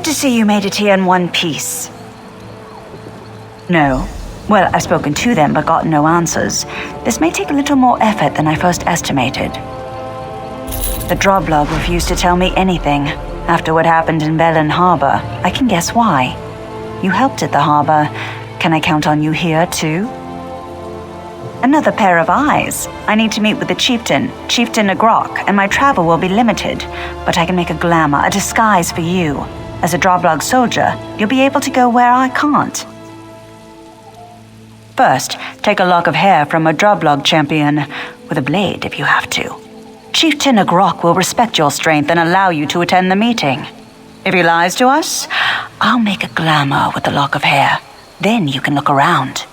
Good to see you made it here in one piece. No. Well, I've spoken to them but gotten no answers. This may take a little more effort than I first estimated. The Droblog refused to tell me anything. After what happened in Belen Harbor, I can guess why. You helped at the harbor. Can I count on you here, too? Another pair of eyes. I need to meet with the chieftain, Chieftain Agrok, and my travel will be limited. But I can make a glamour, a disguise for you. As a Droblog soldier, you'll be able to go where I can't. First, take a lock of hair from a Droblog champion, with a blade if you have to. Chieftain Agrok will respect your strength and allow you to attend the meeting. If he lies to us, I'll make a glamour with the lock of hair. Then you can look around.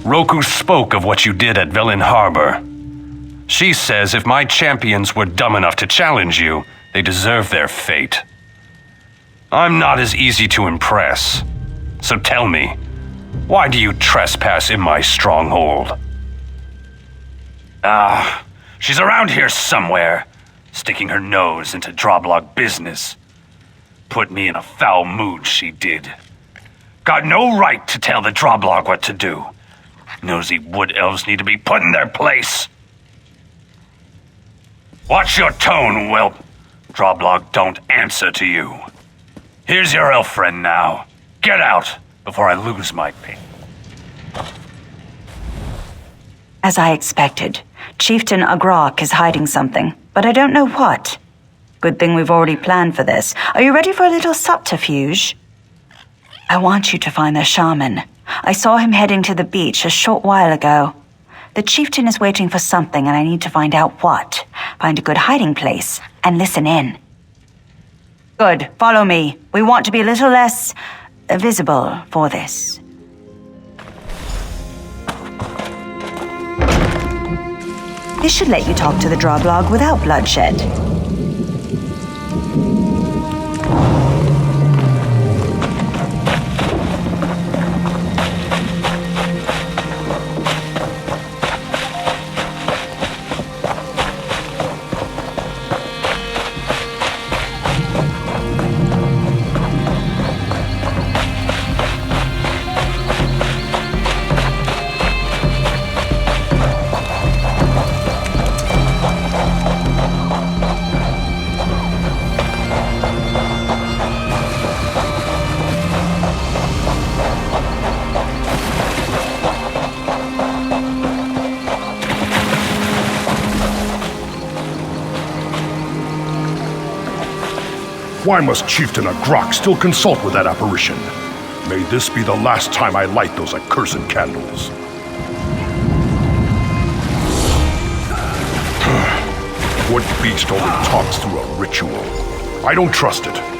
Roku spoke of what you did at Belen Harbor. She says if my champions were dumb enough to challenge you, they deserve their fate. I'm not as easy to impress. So tell me, why do you trespass in my stronghold? She's around here somewhere, sticking her nose into Droblog business. Put me in a foul mood, she did. Got no right to tell the Droblog what to do. Nosy wood elves need to be put in their place. Watch your tone, whelp. Droblog don't answer to you. Here's your elf friend now. Get out before I lose my pay. As I expected, Chieftain Agrok is hiding something, but I don't know what. Good thing we've already planned for this. Are you ready for a little subterfuge? I want you to find the shaman. I saw him heading to the beach a short while ago. The chieftain is waiting for something and I need to find out what. Find a good hiding place and listen in. Good, follow me. We want to be a little less visible for this. This should let you talk to the Droblog without bloodshed. Why must Chieftain Agrok still consult with that apparition? May this be the last time I light those accursed candles. What beast only talks through a ritual? I don't trust it.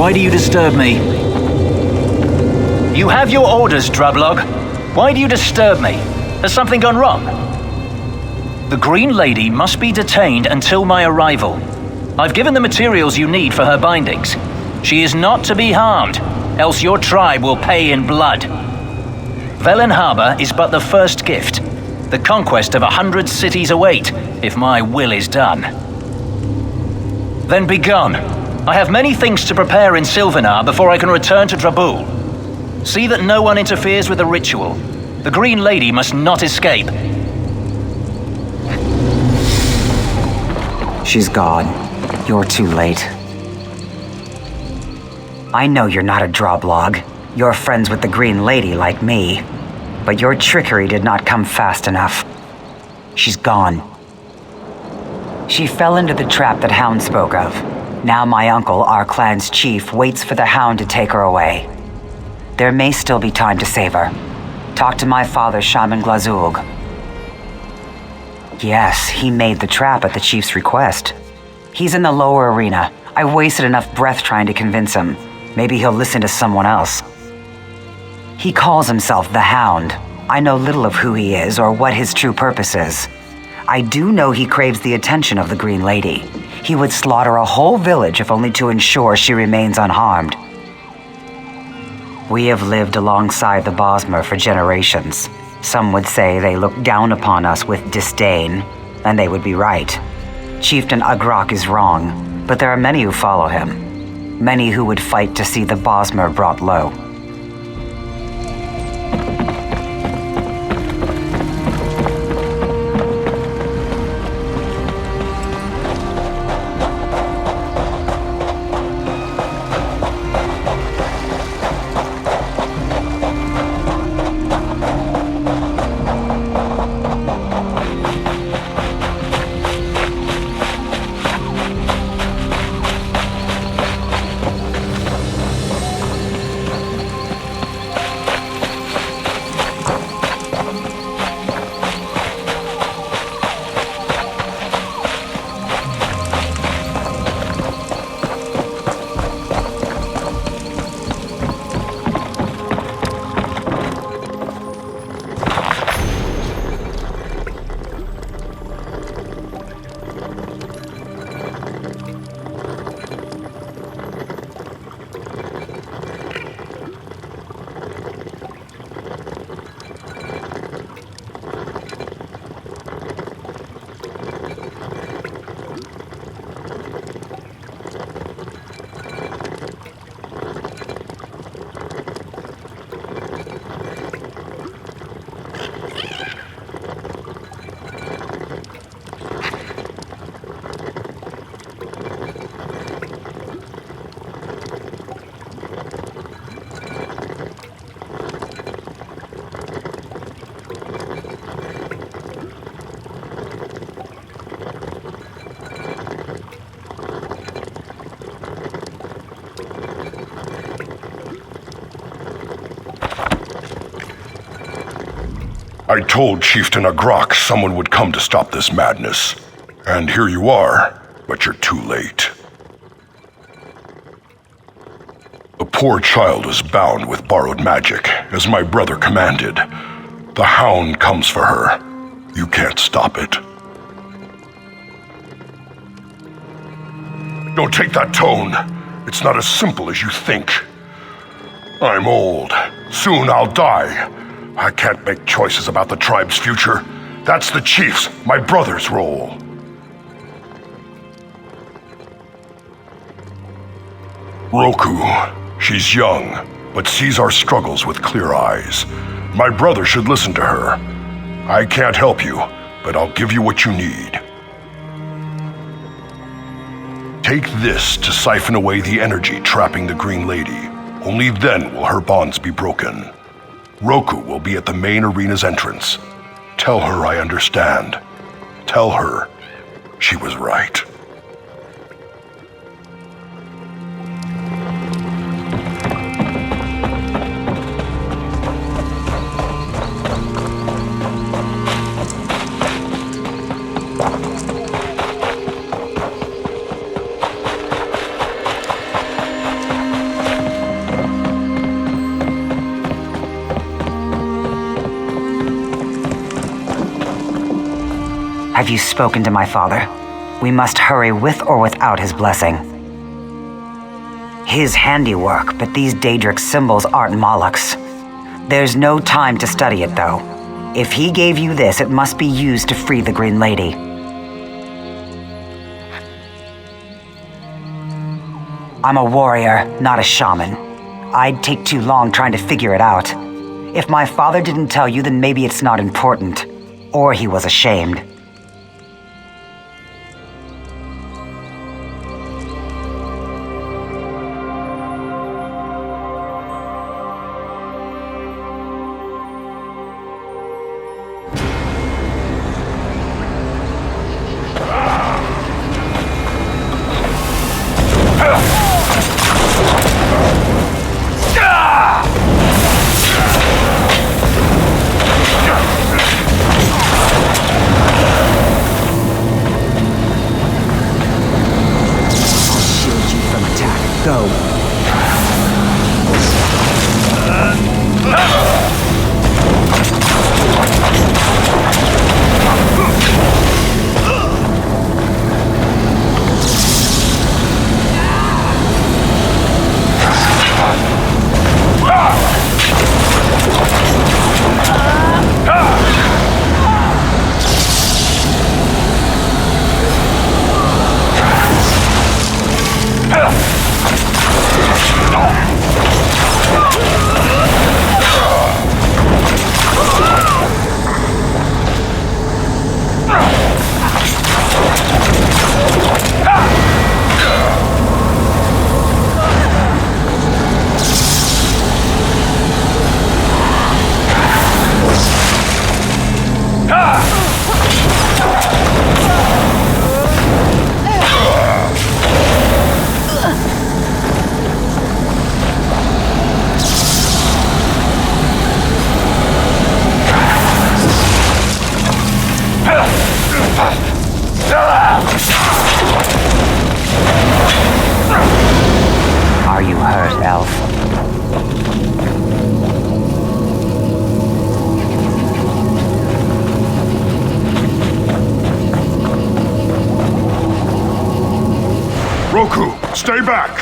Why do you disturb me? You have your orders, Drublog. Why do you disturb me? Has something gone wrong? The Green Lady must be detained until my arrival. I've given the materials you need for her bindings. She is not to be harmed, else your tribe will pay in blood. Velen Harbor is but the first gift. The conquest of 100 cities await, if my will is done. Then be gone. I have many things to prepare in Sylvanar before I can return to Drabul. See that no one interferes with the ritual. The Green Lady must not escape. She's gone. You're too late. I know you're not a Droblog. You're friends with the Green Lady like me. But your trickery did not come fast enough. She's gone. She fell into the trap that Hound spoke of. Now my uncle, our clan's chief, waits for the Hound to take her away. There may still be time to save her. Talk to my father, Shaman Glazulg. Yes, he made the trap at the chief's request. He's in the lower arena. I wasted enough breath trying to convince him. Maybe he'll listen to someone else. He calls himself the Hound. I know little of who he is or what his true purpose is. I do know he craves the attention of the Green Lady. He would slaughter a whole village if only to ensure she remains unharmed. We have lived alongside the Bosmer for generations. Some would say they look down upon us with disdain, and they would be right. Chieftain Agrok is wrong, but there are many who follow him. Many who would fight to see the Bosmer brought low. I told Chieftain Agrok someone would come to stop this madness. And here you are, but you're too late. The poor child is bound with borrowed magic, as my brother commanded. The Hound comes for her. You can't stop it. Don't take that tone. It's not as simple as you think. I'm old. Soon I'll die. I can't make choices about the tribe's future. That's the chief's, my brother's role. Roku, She's young, but sees our struggles with clear eyes. My brother should listen to her. I can't help you, but I'll give you what you need. Take this to siphon away the energy trapping the Green Lady. Only then will her bonds be broken. Roku will be at the main arena's entrance. Tell her I understand. Tell her she was right. Have you spoken to my father? We must hurry with or without his blessing. His handiwork, but these Daedric symbols aren't Moloch's. There's no time to study it, though. If he gave you this, it must be used to free the Green Lady. I'm a warrior, not a shaman. I'd take too long trying to figure it out. If my father didn't tell you, then maybe it's not important. Or he was ashamed. Are you hurt, Elf? Roku, stay back!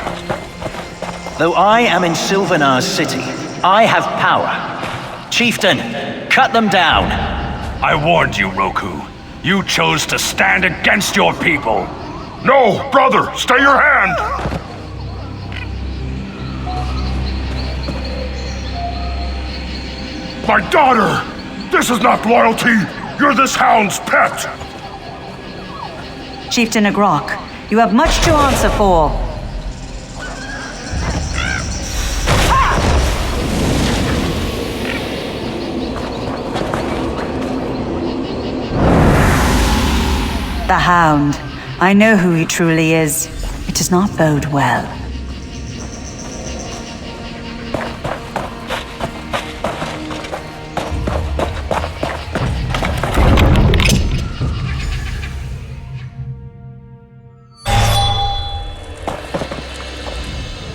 Though I am in Sylvanar's city, I have power. Chieftain, cut them down. I warned you, Roku. You chose to stand against your people. No, brother, stay your hand! My daughter! This is not loyalty! You're this hound's pet! Chieftain Agrok, you have much to answer for. The Hound. I know who he truly is. It does not bode well.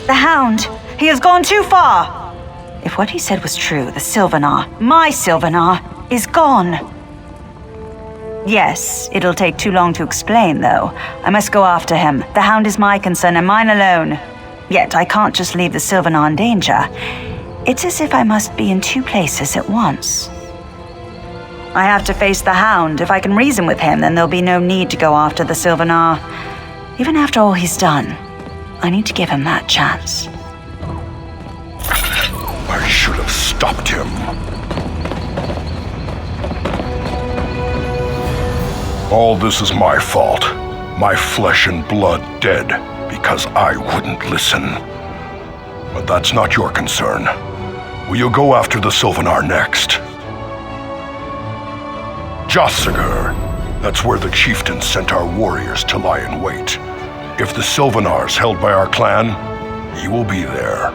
The Hound! He has gone too far! If what he said was true, the Sylvanar, my Sylvanar, is gone. Yes, it'll take too long to explain, though. I must go after him. The Hound is my concern and mine alone. Yet I can't just leave the Sylvanar in danger. It's as if I must be in two places at once. I have to face the Hound. If I can reason with him, then there'll be no need to go after the Sylvanar. Even after all he's done, I need to give him that chance. have stopped him. All this is my fault. My flesh and blood dead because I wouldn't listen. But that's not your concern. Will you go after the Sylvanar next? Jossiger. That's where the chieftain sent our warriors to lie in wait. If the Sylvanar's held by our clan, he will be there.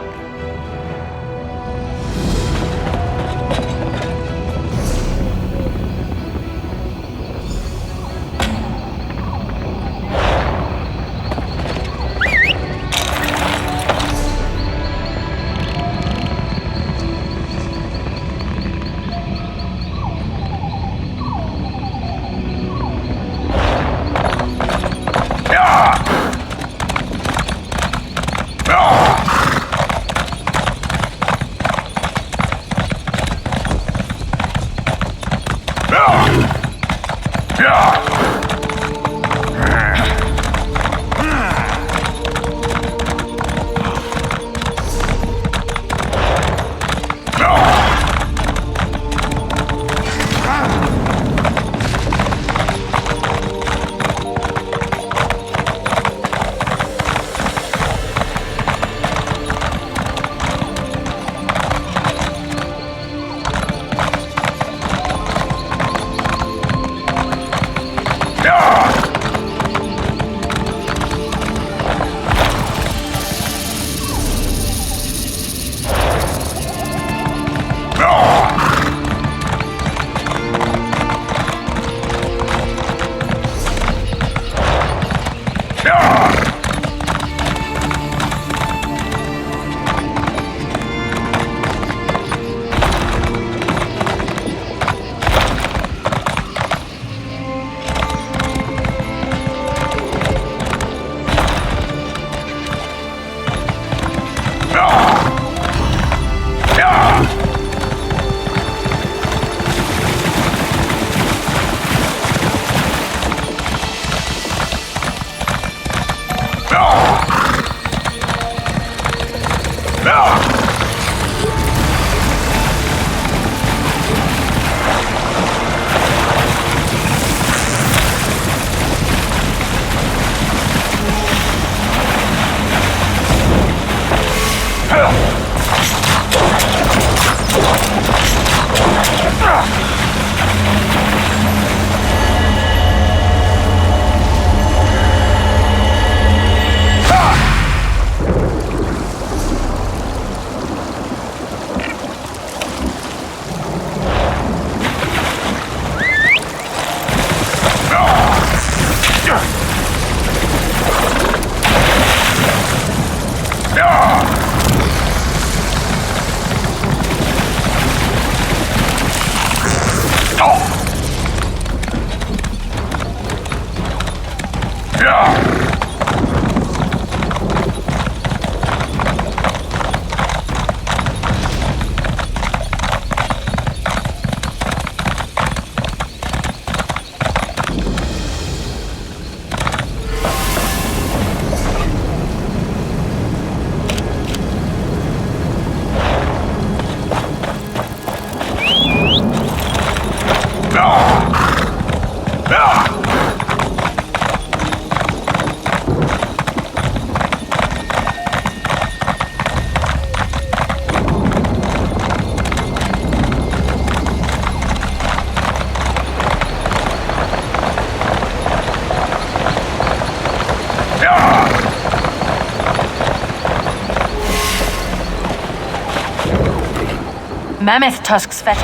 Mammoth tusks fetch.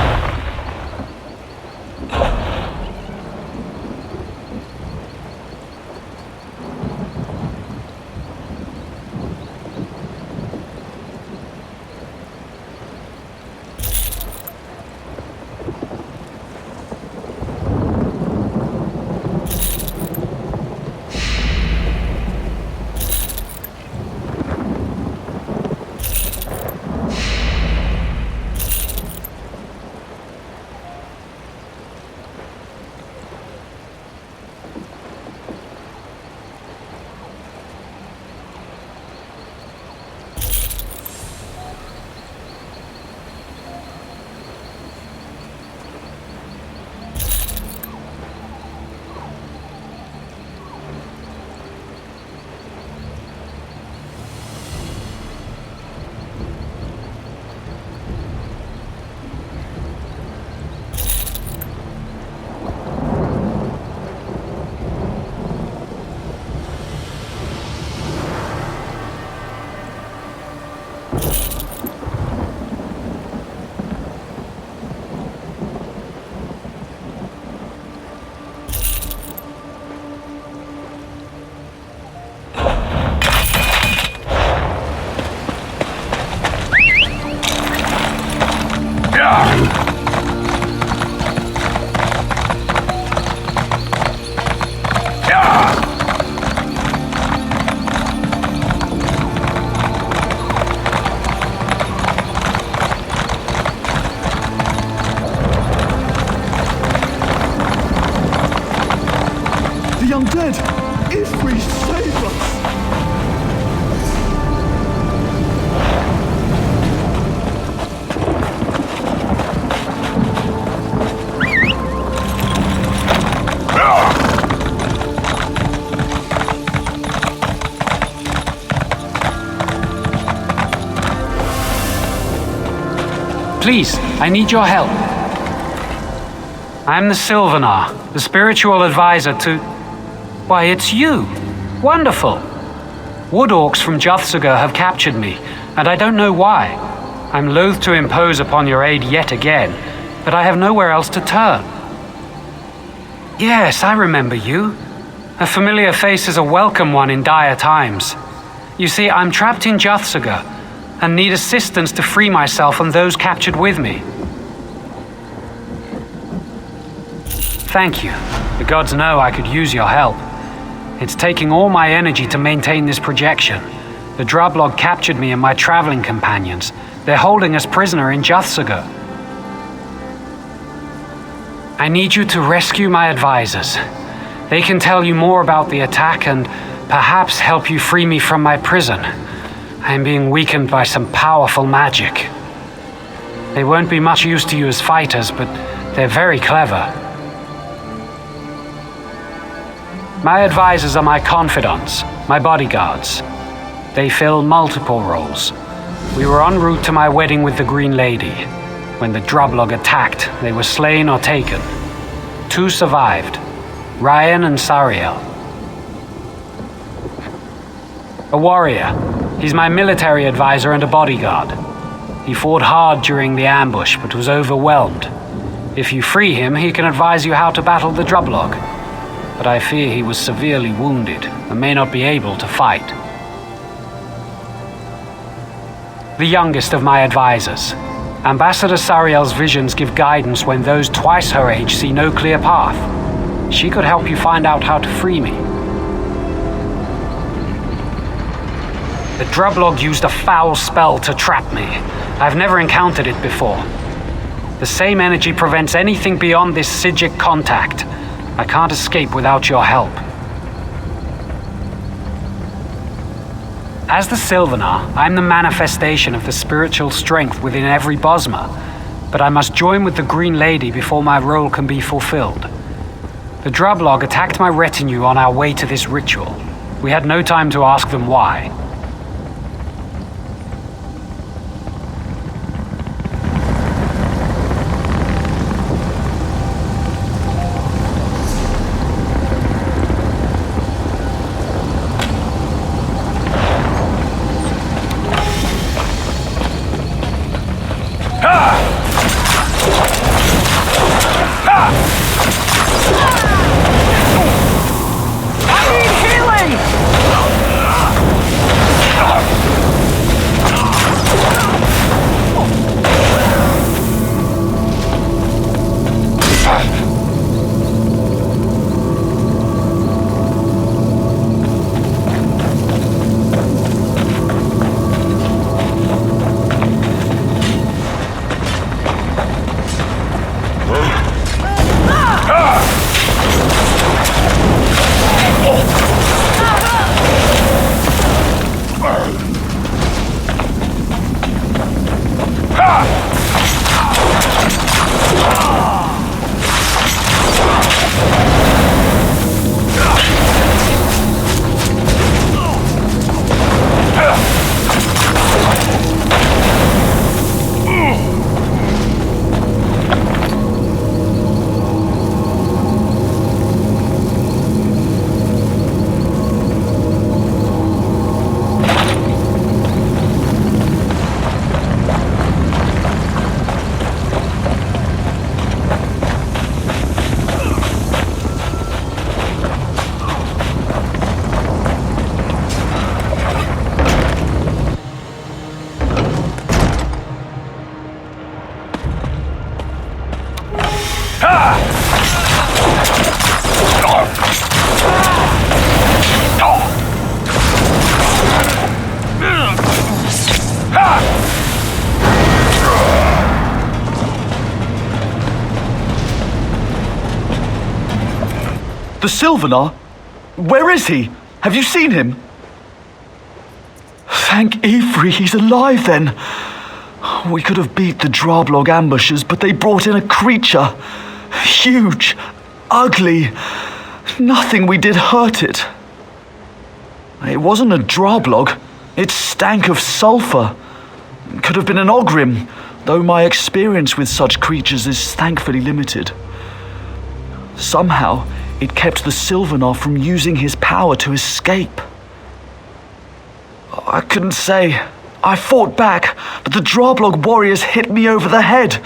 fled. If we save us... Please, I need your help. I'm the Sylvanar, the spiritual advisor to... Why, it's you! Wonderful! Wood orcs from Juthsaga have captured me, and I don't know why. I'm loath to impose upon your aid yet again, but I have nowhere else to turn. Yes, I remember you. A familiar face is a welcome one in dire times. You see, I'm trapped in Juthsaga, and need assistance to free myself and those captured with me. Thank you. The gods know I could use your help. It's taking all my energy to maintain this projection. The Drublog captured me and my traveling companions. They're holding us prisoner in Juthsaga. I need you to rescue my advisors. They can tell you more about the attack and perhaps help you free me from my prison. I am being weakened by some powerful magic. They won't be much use to you as fighters, but they're very clever. My advisors are my confidants, my bodyguards. They fill multiple roles. We were en route to my wedding with the Green Lady. When the Drublog attacked, they were slain or taken. 2 survived, Ryan and Sariel. A warrior. He's my military advisor and a bodyguard. He fought hard during the ambush, but was overwhelmed. If you free him, he can advise you how to battle the Drublog. But I fear he was severely wounded and may not be able to fight. The youngest of my advisors. Ambassador Sariel's visions give guidance when those twice her age see no clear path. She could help you find out how to free me. The Drublog used a foul spell to trap me. I've never encountered it before. The same energy prevents anything beyond this Psijic contact. I can't escape without your help. As the Sylvanar, I'm the manifestation of the spiritual strength within every Bosmer, but I must join with the Green Lady before my role can be fulfilled. The Drublog attacked my retinue on our way to this ritual. We had no time to ask them why. The Sylvanar? Where is he? Have you seen him? Thank Ifri, he's alive then. We could have beat the Droblog ambushers, but they brought in a creature. Huge, ugly. Nothing we did hurt it. It wasn't a Droblog. It stank of sulfur. Could have been an Ogrim, though my experience with such creatures is thankfully limited. Somehow, it kept the Sylvanar from using his power to escape. I couldn't say. I fought back, but the Droblog warriors hit me over the head.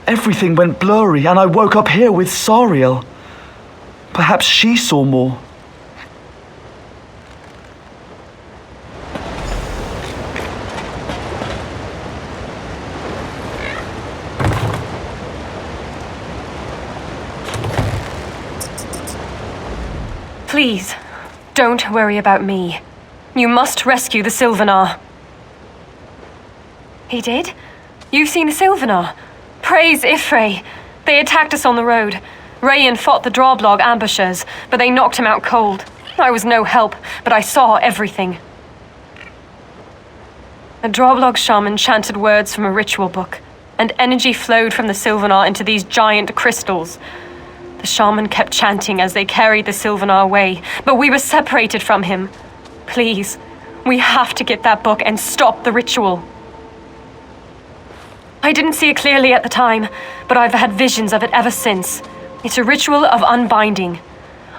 Everything went blurry, and I woke up here with Sariel. Perhaps she saw more. Please, don't worry about me. You must rescue the Sylvanar. He did? You've seen the Sylvanar? Praise Ifrei. They attacked us on the road. Rayan fought the Droblog ambushers, but they knocked him out cold. I was no help, but I saw everything. A Droblog shaman chanted words from a ritual book, and energy flowed from the Sylvanar into these giant crystals. The shaman kept chanting as they carried the Sylvanar away, but we were separated from him. Please, we have to get that book and stop the ritual. I didn't see it clearly at the time, but I've had visions of it ever since. It's a ritual of unbinding.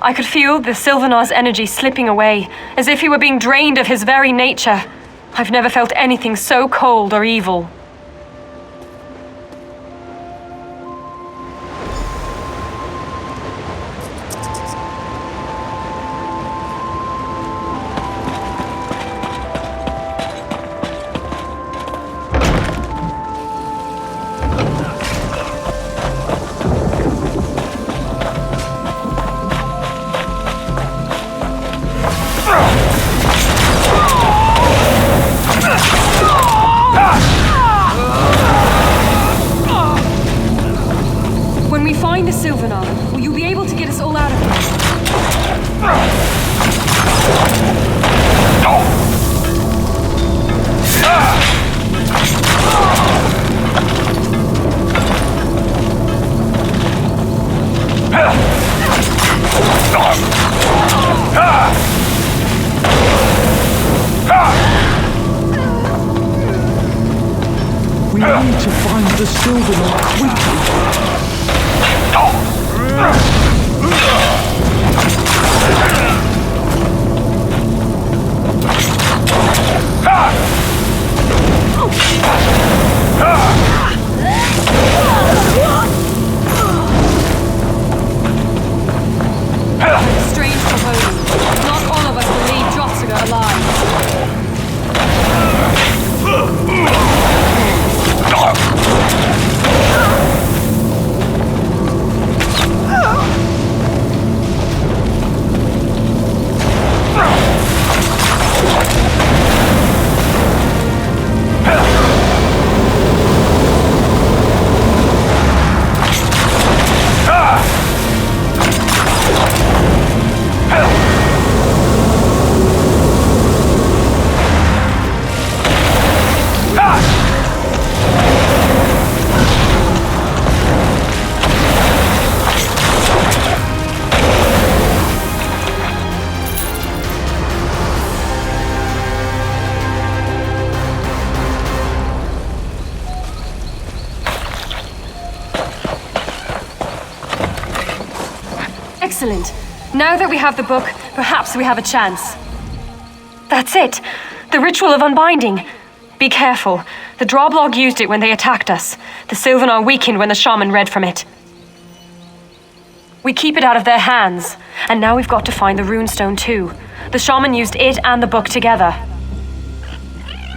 I could feel the Sylvanar's energy slipping away, as if he were being drained of his very nature. I've never felt anything so cold or evil. When we find the Sylvanar, will you be able to get us all out of here? We need to find the Sylvanar quickly. Strange foreboding. Not all of us will leave Drotsiga alive. Excellent. Now that we have the book, perhaps we have a chance. That's it. The ritual of unbinding. Be careful. The Droblog used it when they attacked us. The Sylvanar weakened when the shaman read from it. We keep it out of their hands. And now we've got to find the runestone too. The shaman used it and the book together.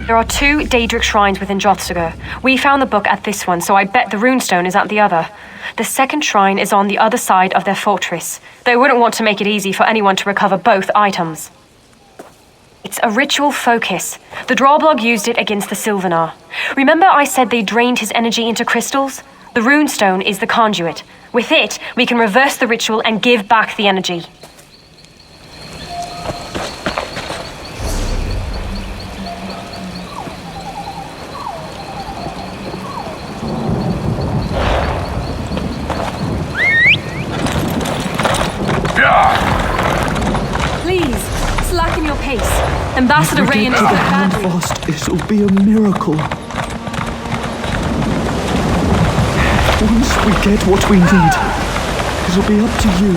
There are 2 Daedric shrines within Drotsiga. We found the book at this one, so I bet the runestone is at the other. The second shrine is on the other side of their fortress. They wouldn't want to make it easy for anyone to recover both items. It's a ritual focus. The Droblog used it against the Sylvanar. Remember I said they drained his energy into crystals? The runestone is the conduit. With it, we can reverse the ritual and give back the energy. Ambassador If we Ray get and to his the men hand badly. fast, it'll be a miracle. Once we get what we need, it'll be up to you.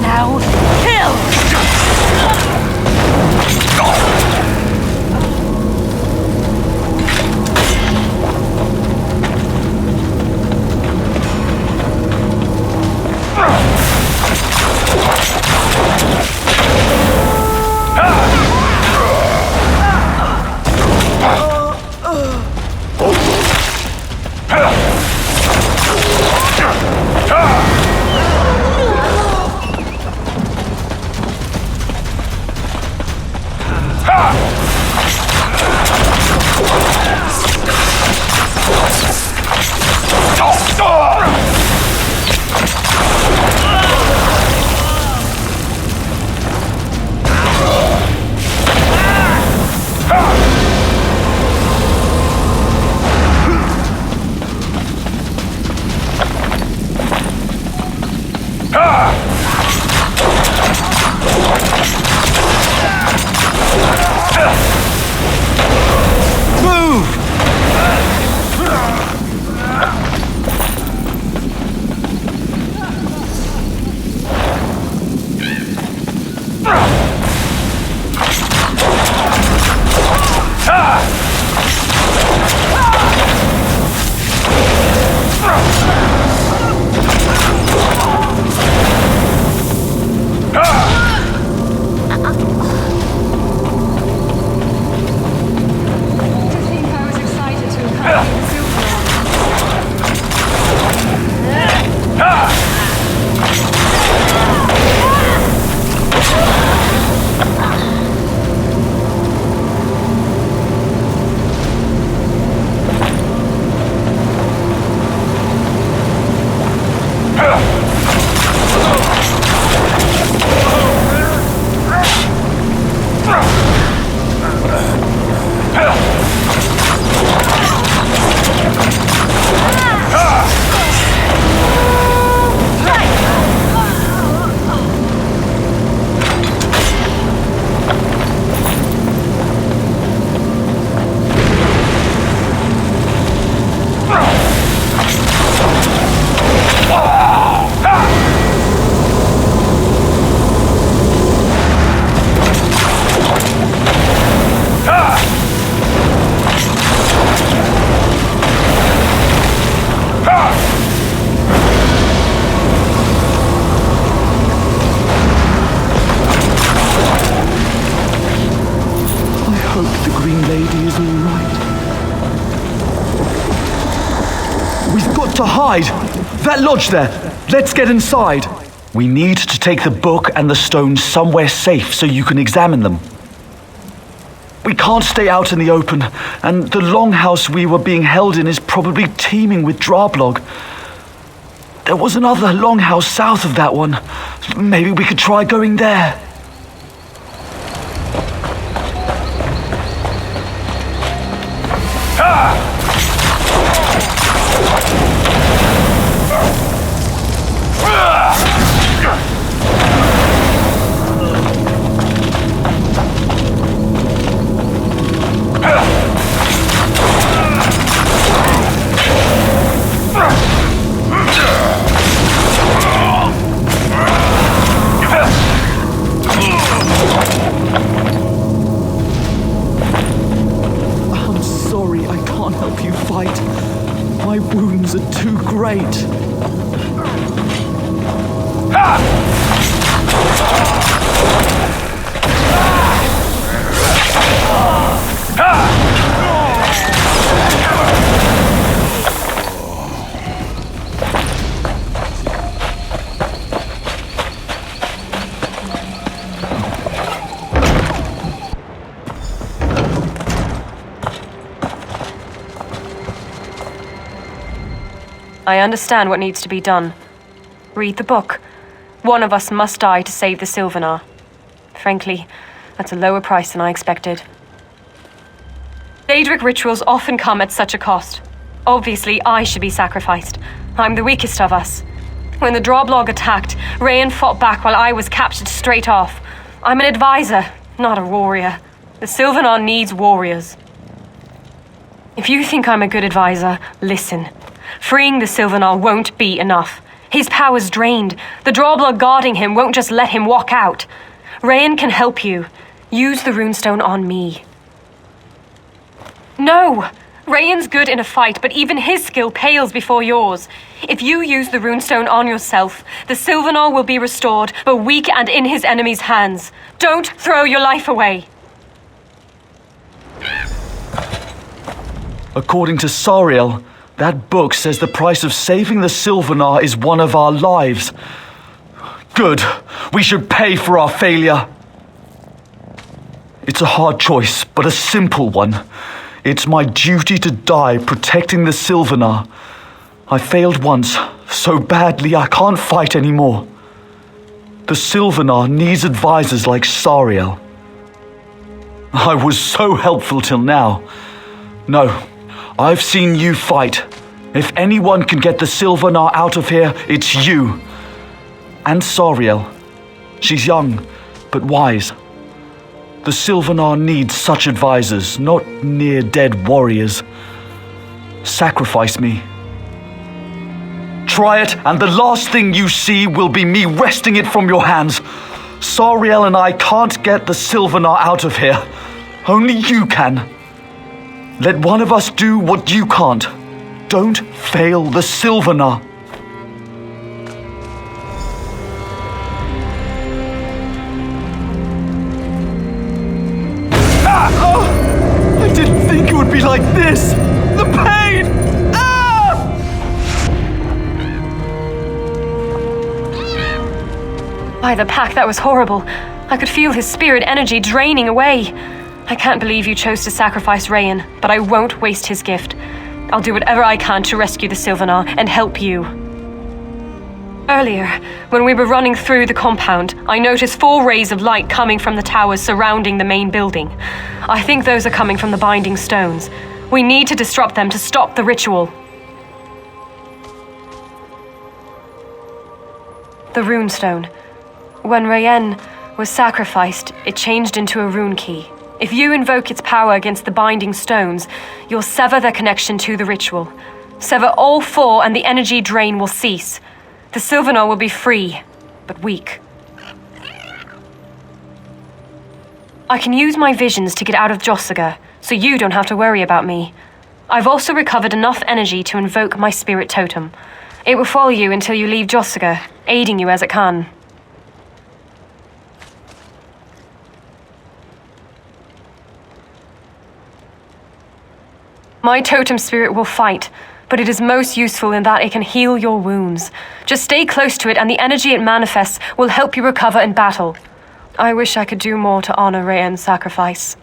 Now, kill! To hide! That lodge there! Let's get inside! We need to take the book and the stone somewhere safe so you can examine them. We can't stay out in the open, and the longhouse we were being held in is probably teeming with Drablog. There was another longhouse south of that one. Maybe we could try going there. My wounds are too great. I understand what needs to be done. Read the book. One of us must die to save the Sylvanar. Frankly, that's a lower price than I expected. Daedric rituals often come at such a cost. Obviously, I should be sacrificed. I'm the weakest of us. When the Droblog attacked, Rayan fought back while I was captured straight off. I'm an advisor, not a warrior. The Sylvanar needs warriors. If you think I'm a good advisor, listen. Freeing the Sylvanar won't be enough. His power's drained. The Droblog guarding him won't just let him walk out. Rayan can help you. Use the runestone on me. No! Rayan's good in a fight, but even his skill pales before yours. If you use the runestone on yourself, the Sylvanar will be restored, but weak and in his enemy's hands. Don't throw your life away. According to Sariel, that book says the price of saving the Sylvanar is one of our lives. Good. We should pay for our failure. It's a hard choice, but a simple one. It's my duty to die protecting the Sylvanar. I failed once, so badly I can't fight anymore. The Sylvanar needs advisors like Sariel. I was so helpful till now. No, I've seen you fight. If anyone can get the Sylvanar out of here, it's you. And Sariel. She's young, but wise. The Sylvanar needs such advisors, not near-dead warriors. Sacrifice me. Try it, and the last thing you see will be me wresting it from your hands. Sariel and I can't get the Sylvanar out of here. Only you can. Let one of us do what you can't. Don't fail the Sylvanar. I didn't think it would be like this! The pain! By the pack, that was horrible. I could feel his spirit energy draining away. I can't believe you chose to sacrifice Rayan, but I won't waste his gift. I'll do whatever I can to rescue the Sylvanar and help you. Earlier, when we were running through the compound, I noticed 4 rays of light coming from the towers surrounding the main building. I think those are coming from the binding stones. We need to disrupt them to stop the ritual. The runestone. When Rayan was sacrificed, it changed into a rune key. If you invoke its power against the binding stones, you'll sever their connection to the ritual. Sever all 4 and the energy drain will cease. The Sylvanar will be free, but weak. I can use my visions to get out of Jossiger, so you don't have to worry about me. I've also recovered enough energy to invoke my spirit totem. It will follow you until you leave Jossiger, aiding you as it can. My totem spirit will fight, but it is most useful in that it can heal your wounds. Just stay close to it and the energy it manifests will help you recover in battle. I wish I could do more to honor Rayan's sacrifice.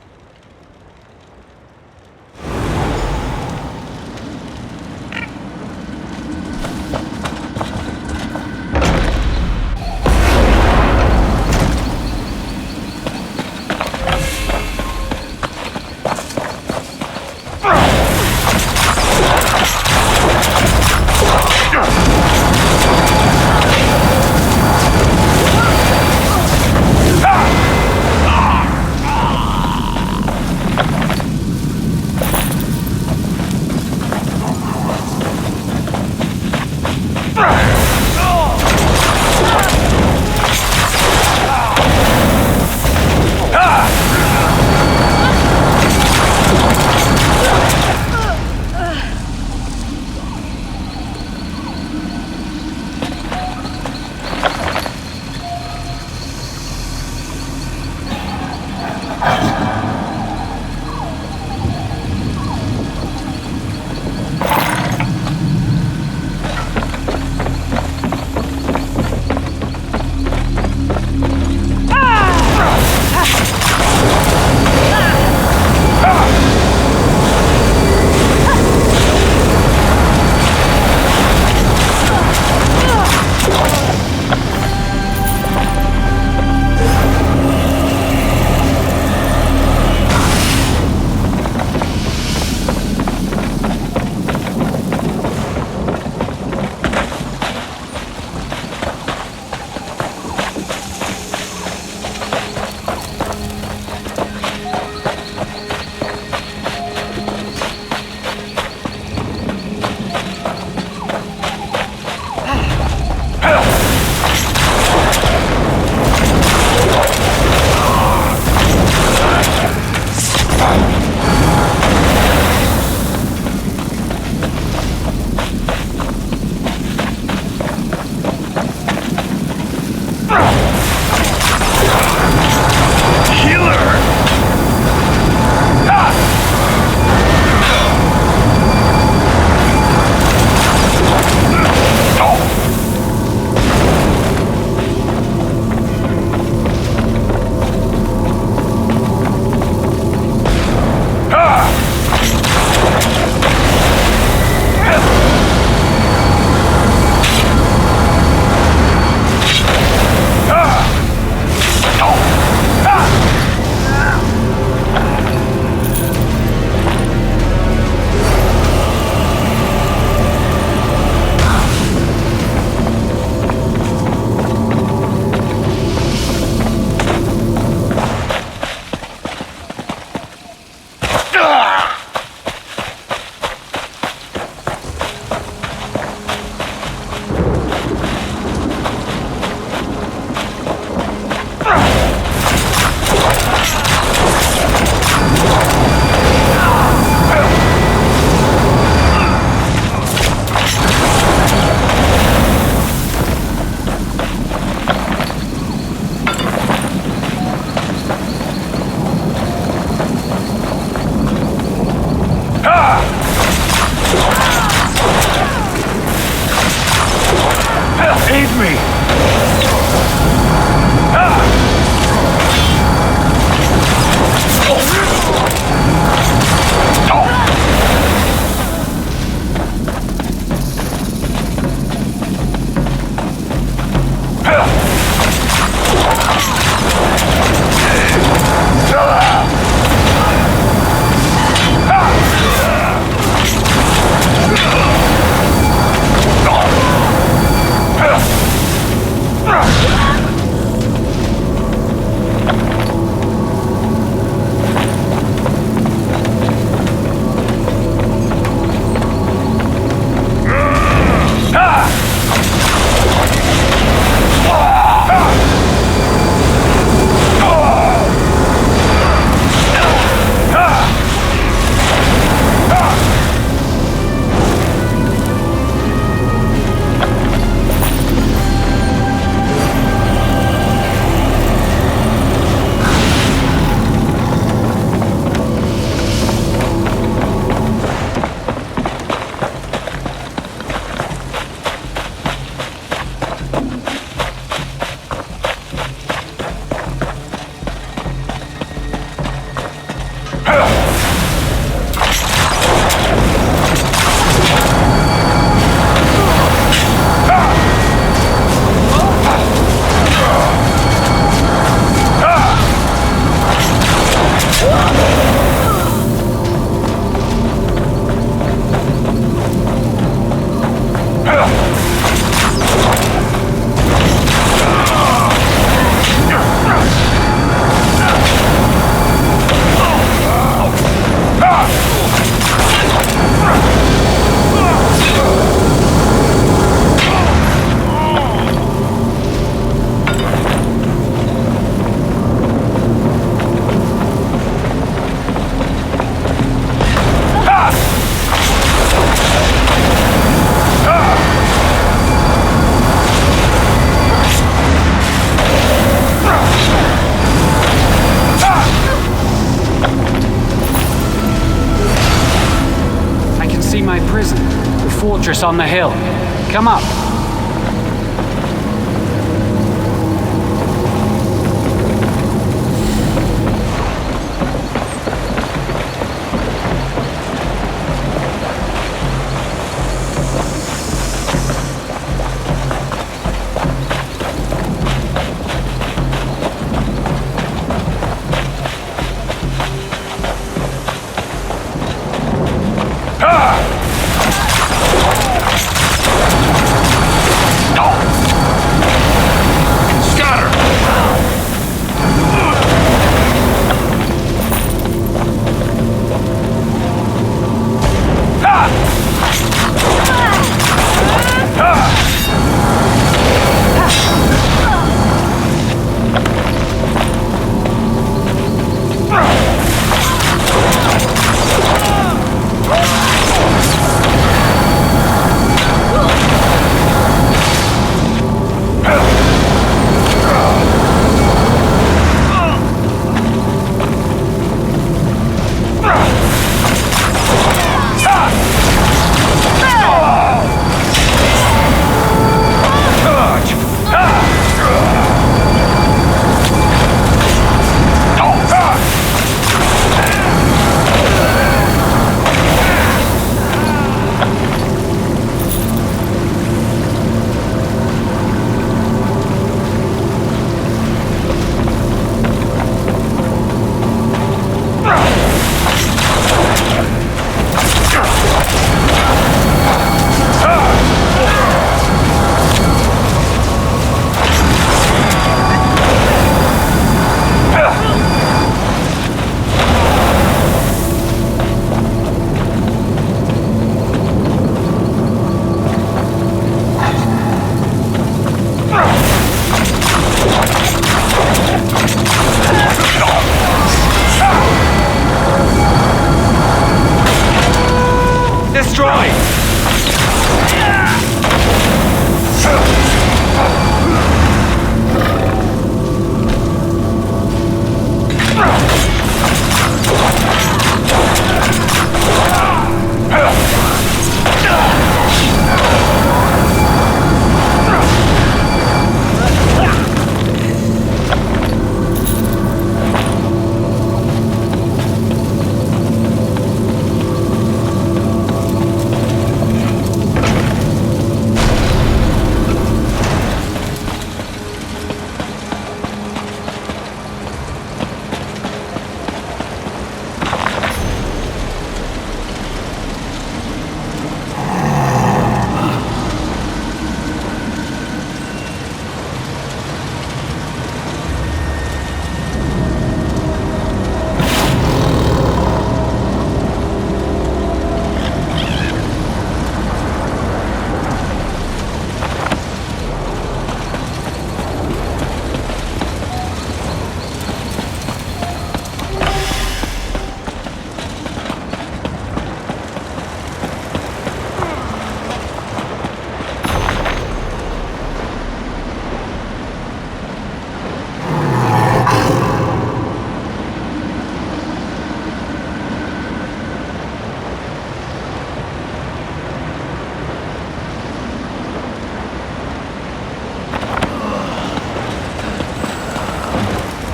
see my prison, the fortress on the hill. Come up.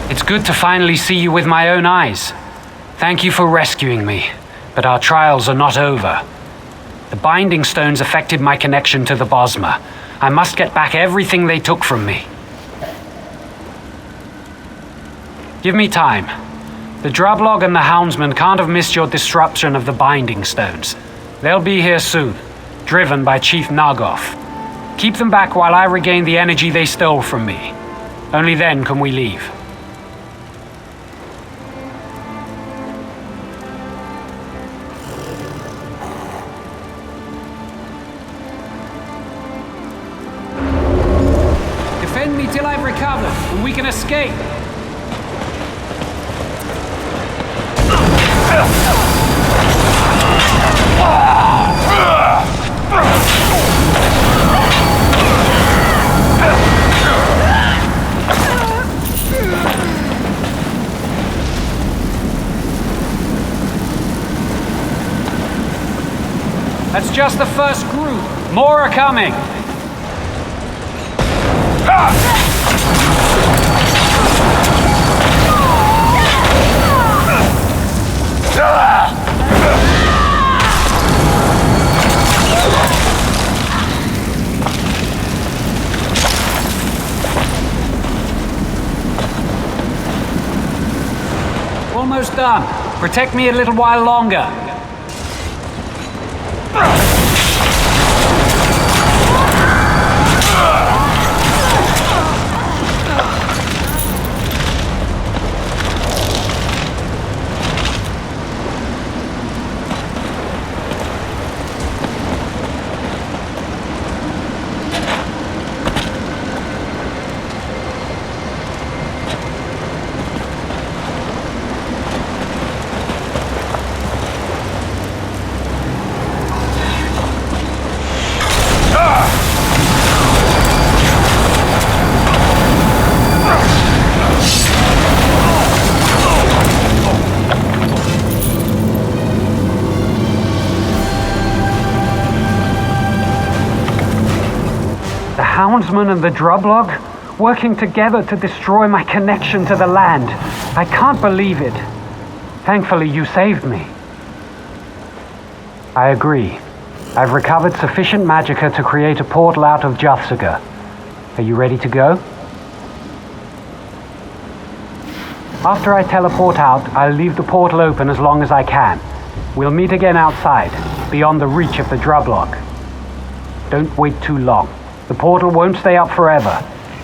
It's good to finally see you with my own eyes. Thank you for rescuing me, but our trials are not over. The Binding Stones affected my connection to the Bosma. I must get back everything they took from me. Give me time. The Drablog and the Houndsman can't have missed your disruption of the Binding Stones. They'll be here soon, driven by Chief Nagoth. Keep them back while I regain the energy they stole from me. Only then can we leave. Defend me till I've recovered, and we can escape. That's just the first group. More are coming. Almost done. Protect me a little while longer. Houndsman and the Drublog, working together to destroy my connection to the land. I can't believe it. Thankfully, you saved me. I agree. I've recovered sufficient magicka to create a portal out of Juthsaga. Are you ready to go? After I teleport out, I'll leave the portal open as long as I can. We'll meet again outside, beyond the reach of the Drublog. Don't wait too long. The portal won't stay up forever,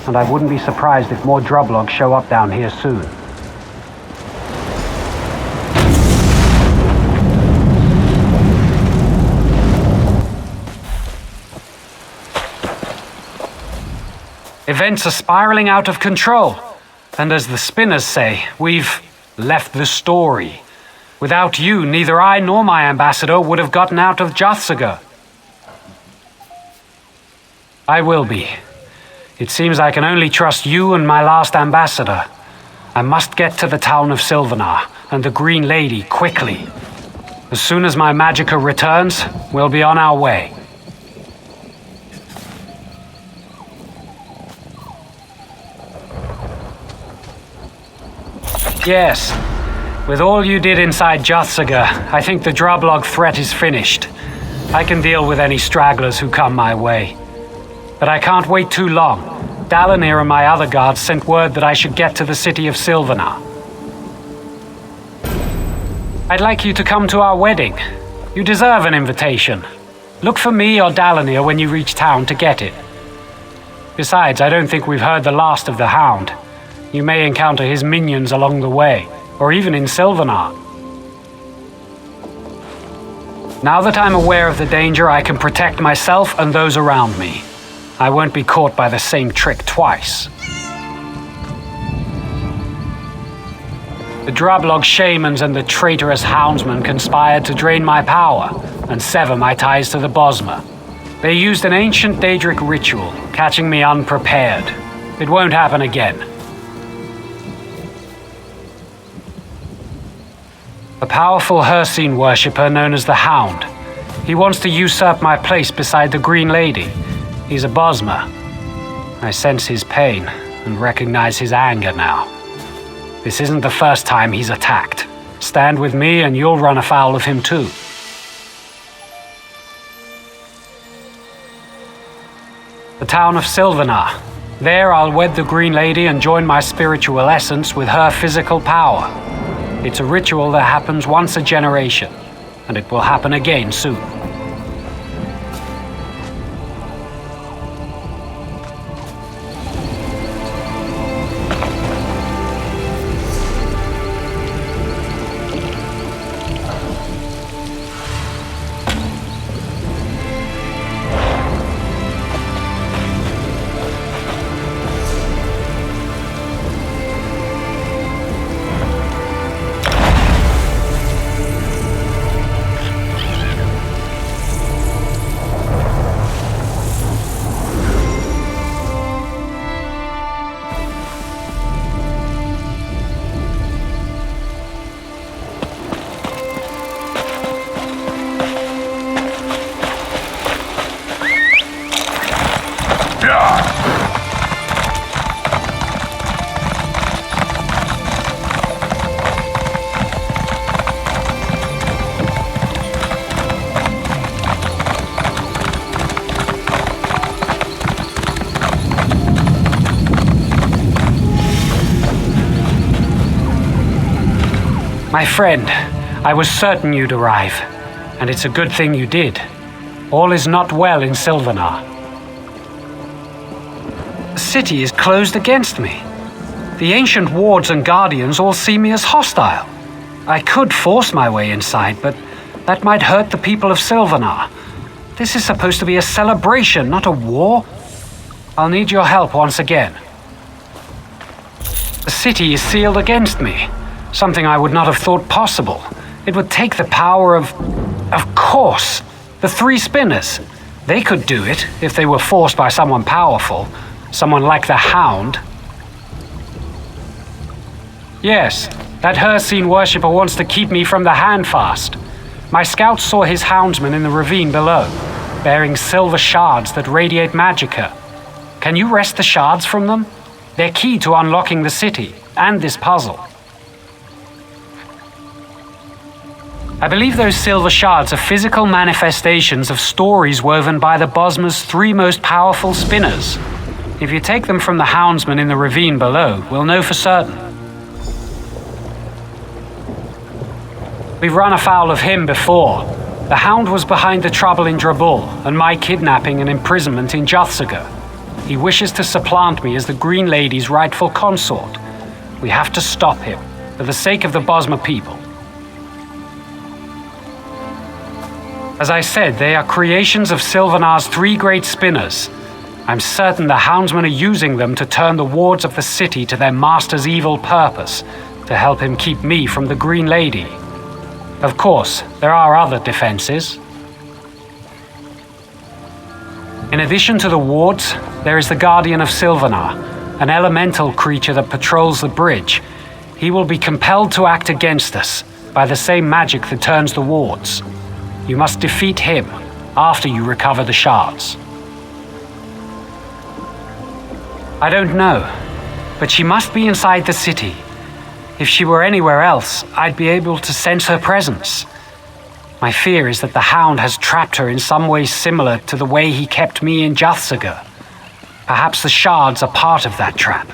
and I wouldn't be surprised if more Drublogs show up down here soon. Events are spiraling out of control, and as the spinners say, we've left the story. Without you, neither I nor my ambassador would have gotten out of Juthsaga. I will be. It seems I can only trust you and my last ambassador. I must get to the town of Sylvanar and the Green Lady quickly. As soon as my magicka returns, we'll be on our way. Yes. With all you did inside Juthsaga, I think the Drublog threat is finished. I can deal with any stragglers who come my way. But I can't wait too long. Dalanir and my other guards sent word that I should get to the city of Sylvanar. I'd like you to come to our wedding. You deserve an invitation. Look for me or Dalanir when you reach town to get it. Besides, I don't think we've heard the last of the Hound. You may encounter his minions along the way, or even in Sylvanar. Now that I'm aware of the danger, I can protect myself and those around me. I won't be caught by the same trick twice. The Drublog shamans and the traitorous houndsmen conspired to drain my power and sever my ties to the Bosma. They used an ancient Daedric ritual, catching me unprepared. It won't happen again. A powerful Hircine worshipper known as the Hound. He wants to usurp my place beside the Green Lady. He's a Bosma. I sense his pain and recognize his anger now. This isn't the first time he's attacked. Stand with me and you'll run afoul of him too. The town of Sylvanar. There I'll wed the Green Lady and join my spiritual essence with her physical power. It's a ritual that happens once a generation, and it will happen again soon. My friend, I was certain you'd arrive, and it's a good thing you did. All is not well in Sylvanar. The city is closed against me. The ancient wards and guardians all see me as hostile. I could force my way inside, but that might hurt the people of Sylvanar. This is supposed to be a celebration, not a war. I'll need your help once again. The city is sealed against me, something I would not have thought possible. It would take the power of course, the three spinners. They could do it if they were forced by someone powerful, someone like the Hound. Yes, that Hircine worshipper wants to keep me from the Handfast. My scouts saw his houndsmen in the ravine below, bearing silver shards that radiate magicka. Can you wrest the shards from them? They're key to unlocking the city and this puzzle. I believe those silver shards are physical manifestations of stories woven by the Bosma's three most powerful spinners. If you take them from the houndsman in the ravine below, we'll know for certain. We've run afoul of him before. The Hound was behind the trouble in Drabul and my kidnapping and imprisonment in Juthsaga. He wishes to supplant me as the Green Lady's rightful consort. We have to stop him, for the sake of the Bosma people. As I said, they are creations of Sylvanar's three great spinners. I'm certain the houndsmen are using them to turn the wards of the city to their master's evil purpose, to help him keep me from the Green Lady. Of course, there are other defenses. In addition to the wards, there is the Guardian of Sylvanar, an elemental creature that patrols the bridge. He will be compelled to act against us by the same magic that turns the wards. You must defeat him after you recover the shards. I don't know, but she must be inside the city. If she were anywhere else, I'd be able to sense her presence. My fear is that the Hound has trapped her in some way similar to the way he kept me in Juthsaga. Perhaps the shards are part of that trap.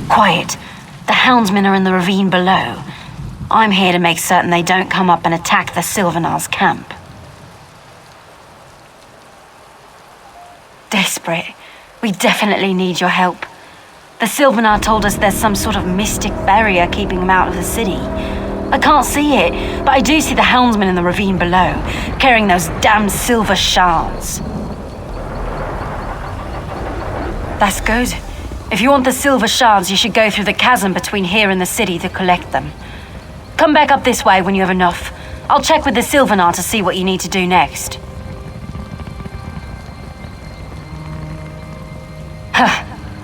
Quiet. The houndsmen are in the ravine below. I'm here to make certain they don't come up and attack the Sylvanar's camp. Desperate. We definitely need your help. The Sylvanar told us there's some sort of mystic barrier keeping them out of the city. I can't see it, but I do see the houndsmen in the ravine below, carrying those damn silver shards. That's good. If you want the silver shards, you should go through the chasm between here and the city to collect them. Come back up this way when you have enough. I'll check with the Sylvanar to see what you need to do next.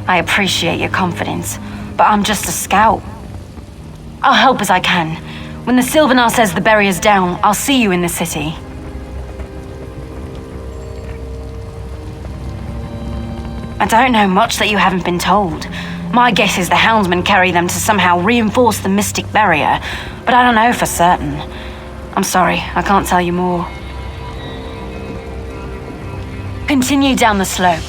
I appreciate your confidence, but I'm just a scout. I'll help as I can. When the Sylvanar says the barrier's down, I'll see you in the city. I don't know much that you haven't been told. My guess is the houndsmen carry them to somehow reinforce the mystic barrier, but I don't know for certain. I'm sorry, I can't tell you more. Continue down the slope.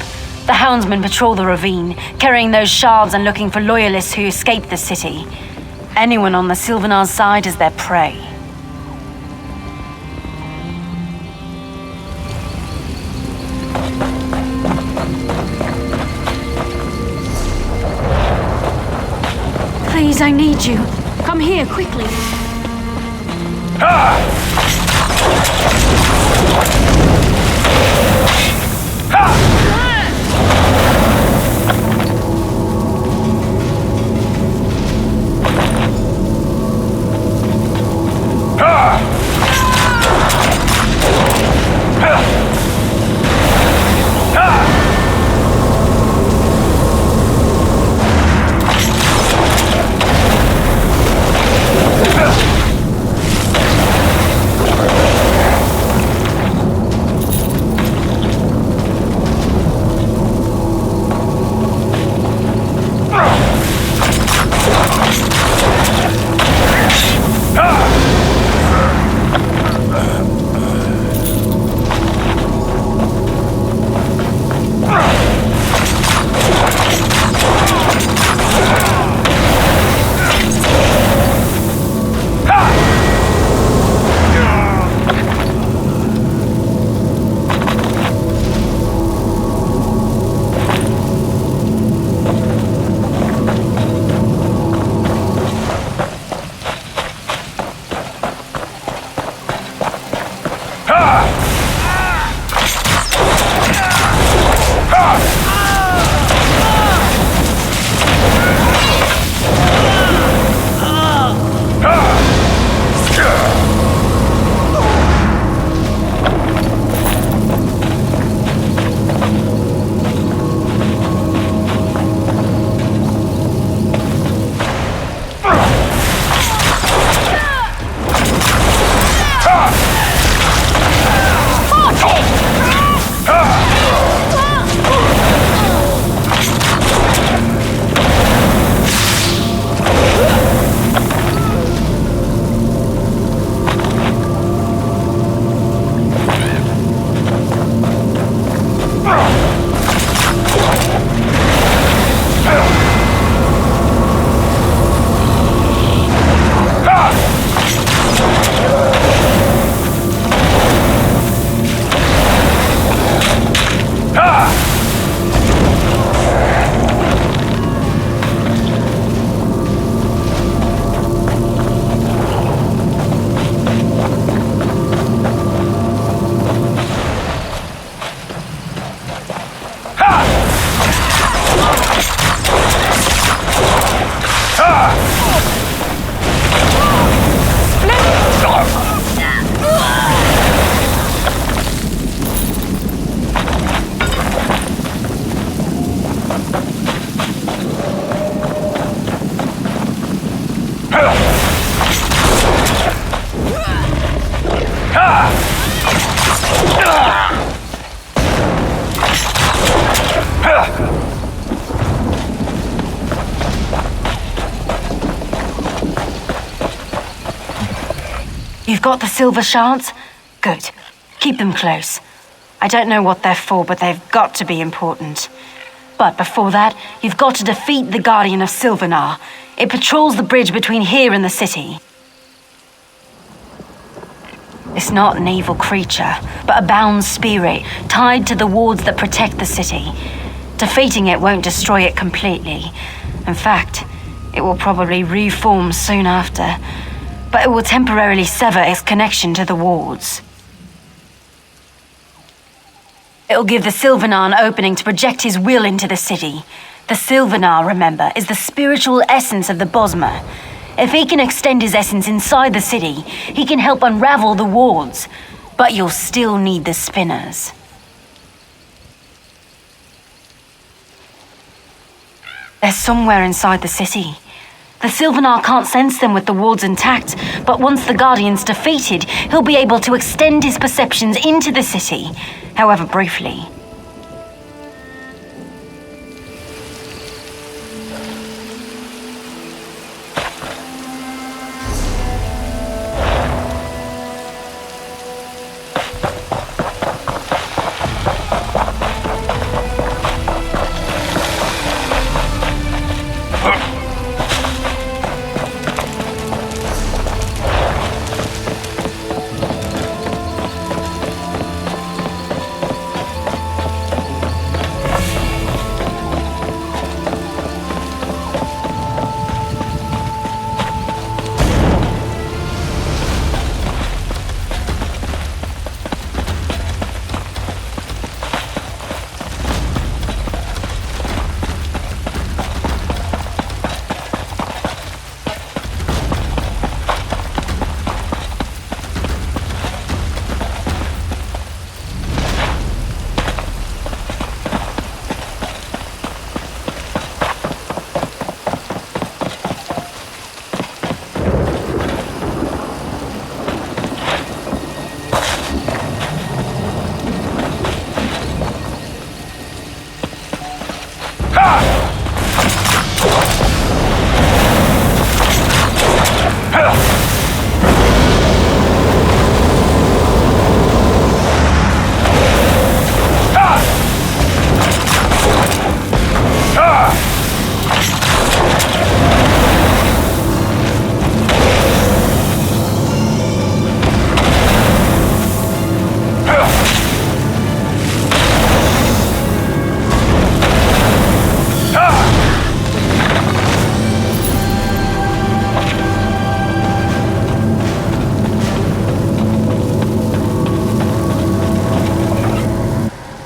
The houndsmen patrol the ravine, carrying those shards and looking for loyalists who escaped the city. Anyone on the Sylvanar's side is their prey. Please, I need you. Come here, quickly. You've got the silver shards? Good. Keep them close. I don't know what they're for, but they've got to be important. But before that, you've got to defeat the Guardian of Silvernar. It patrols the bridge between here and the city. It's not an evil creature, but a bound spirit tied to the wards that protect the city. Defeating it won't destroy it completely. In fact, it will probably reform soon after, but it will temporarily sever its connection to the wards. It'll give the Silvernar an opening to project his will into the city. The Silvernar, remember, is the spiritual essence of the Bosmer. If he can extend his essence inside the city, he can help unravel the wards. But you'll still need the spinners. They're somewhere inside the city. The Silvernar can't sense them with the wards intact, but once the Guardian's defeated, he'll be able to extend his perceptions into the city, however briefly.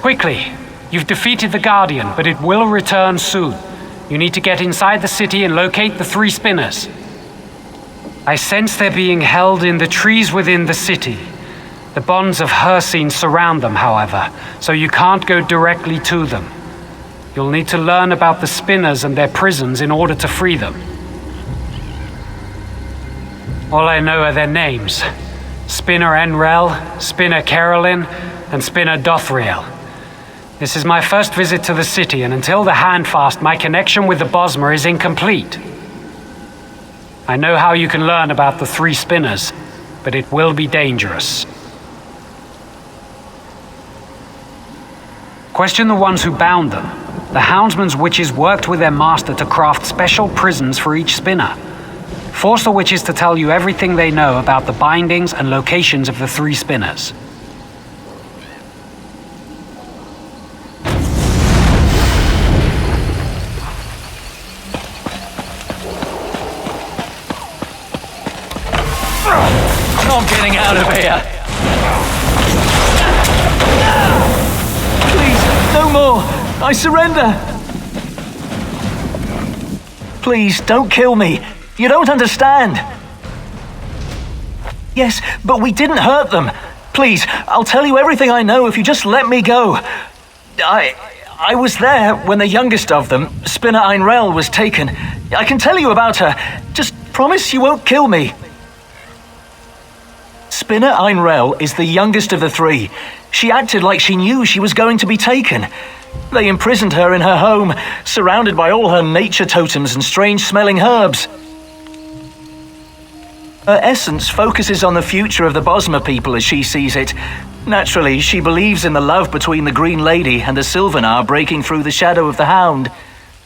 Quickly! You've defeated the Guardian, but it will return soon. You need to get inside the city and locate the 3 spinners. I sense they're being held in the trees within the city. The bonds of Hircine surround them, however, so you can't go directly to them. You'll need to learn about the spinners and their prisons in order to free them. All I know are their names. Spinner Enrel, Spinner Carolyn, and Spinner Dothriel. This is my first visit to the city, and until the Handfast, my connection with the Bosmer is incomplete. I know how you can learn about the 3 spinners, but it will be dangerous. Question the ones who bound them. The Houndsman's witches worked with their master to craft special prisons for each spinner. Force the witches to tell you everything they know about the bindings and locations of the 3 spinners. I'm getting out of here! Please, no more! I surrender! Please, don't kill me. You don't understand. Yes, but we didn't hurt them. Please, I'll tell you everything I know if you just let me go. I was there when the youngest of them, Spinner Einrel, was taken. I can tell you about her. Just promise you won't kill me. Spinner Einrel is the youngest of the 3. She acted like she knew she was going to be taken. They imprisoned her in her home, surrounded by all her nature totems and strange-smelling herbs. Her essence focuses on the future of the Bosmer people as she sees it. Naturally, she believes in the love between the Green Lady and the Sylvanar breaking through the shadow of the Hound.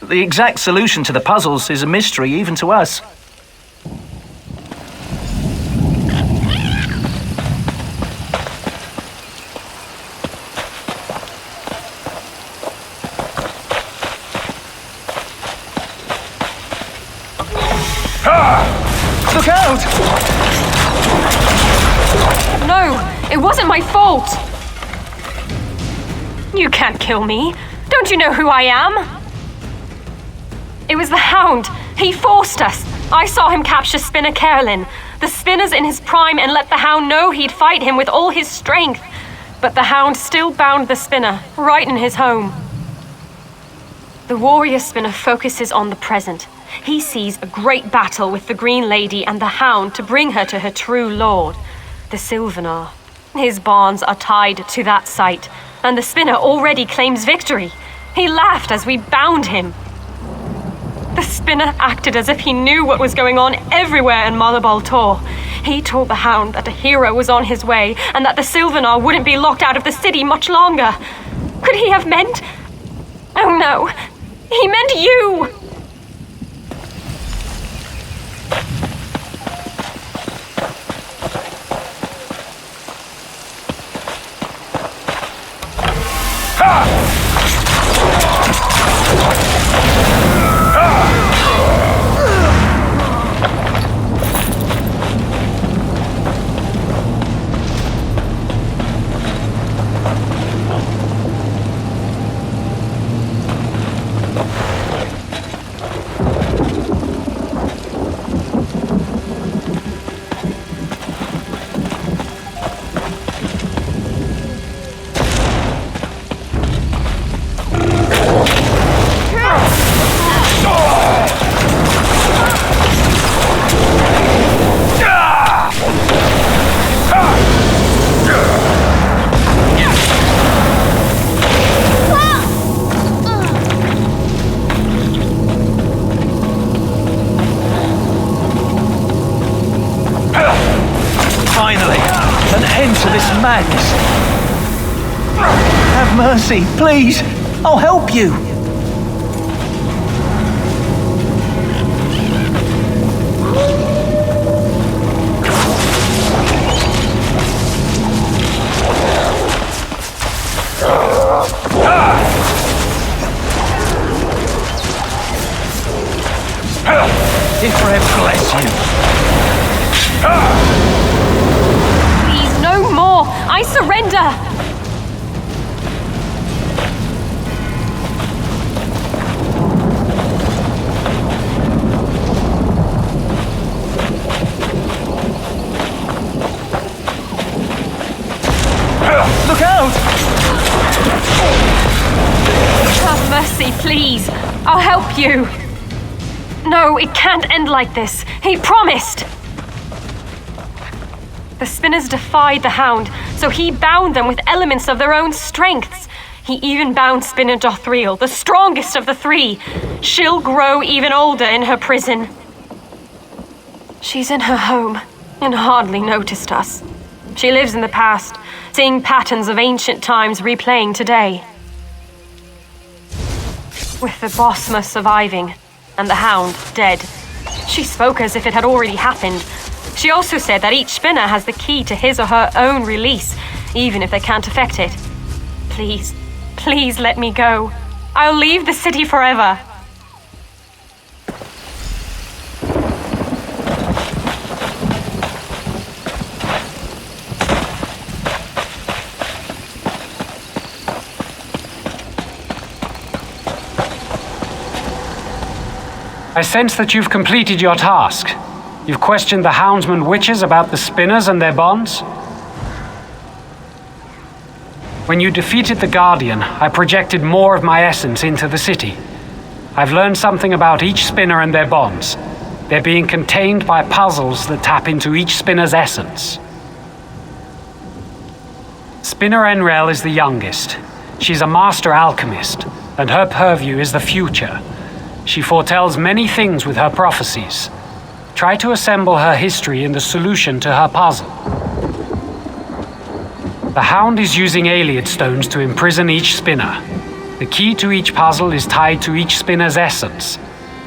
The exact solution to the puzzles is a mystery even to us. Look out! No, it wasn't my fault! You can't kill me. Don't you know who I am? It was the Hound. He forced us. I saw him capture Spinner Carolyn, the spinner's in his prime, and let the Hound know he'd fight him with all his strength. But the Hound still bound the spinner, right in his home. The warrior spinner focuses on the present. He sees a great battle with the Green Lady and the Hound to bring her to her true lord, the Sylvanar. His bonds are tied to that site, and the spinner already claims victory. He laughed as we bound him. The spinner acted as if he knew what was going on everywhere in Malabal Tor. He told the Hound that a hero was on his way and that the Sylvanar wouldn't be locked out of the city much longer. Could he have meant... Oh no, he meant you! Finally, an end to this madness. Have mercy, please. I'll help you. Ifred bless you. Please, no more! I surrender! mercy, please. I'll help you. No, it can't end like this. He promised. The spinners defied the hound, so he bound them with elements of their own strengths. He even bound Spinner Dothriel, the strongest of the three. She'll grow even older in her prison. She's in her home and hardly noticed us. She lives in the past, seeing patterns of ancient times replaying today. With the Bosma surviving and the hound dead, she spoke as if it had already happened. She also said that each spinner has the key to his or her own release, even if they can't affect it. Please, please let me go. I'll leave the city forever. I sense that you've completed your task. You've questioned the houndsman witches about the spinners and their bonds. When you defeated the Guardian, I projected more of my essence into the city. I've learned something about each spinner and their bonds. They're being contained by puzzles that tap into each spinner's essence. Spinner Enrel is the youngest. She's a master alchemist, and her purview is the future. She foretells many things with her prophecies. Try to assemble her history in the solution to her puzzle. The Hound is using Ayleid stones to imprison each spinner. The key to each puzzle is tied to each spinner's essence,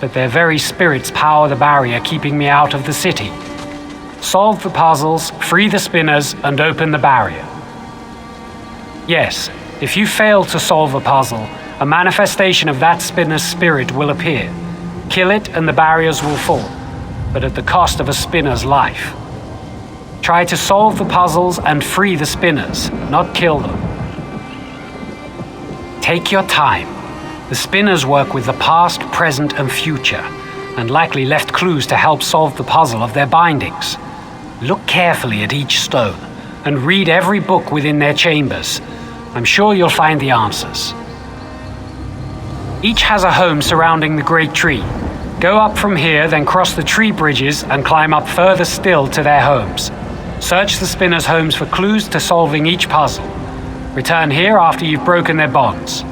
but their very spirits power the barrier keeping me out of the city. Solve the puzzles, free the spinners, and open the barrier. Yes, if you fail to solve a puzzle, a manifestation of that spinner's spirit will appear. Kill it and the barriers will fall, but at the cost of a spinner's life. Try to solve the puzzles and free the spinners, not kill them. Take your time. The spinners work with the past, present, and future, and likely left clues to help solve the puzzle of their bindings. Look carefully at each stone, and read every book within their chambers. I'm sure you'll find the answers. Each has a home surrounding the great tree. Go up from here, then cross the tree bridges and climb up further still to their homes. Search the spinners' homes for clues to solving each puzzle. Return here after you've broken their bonds.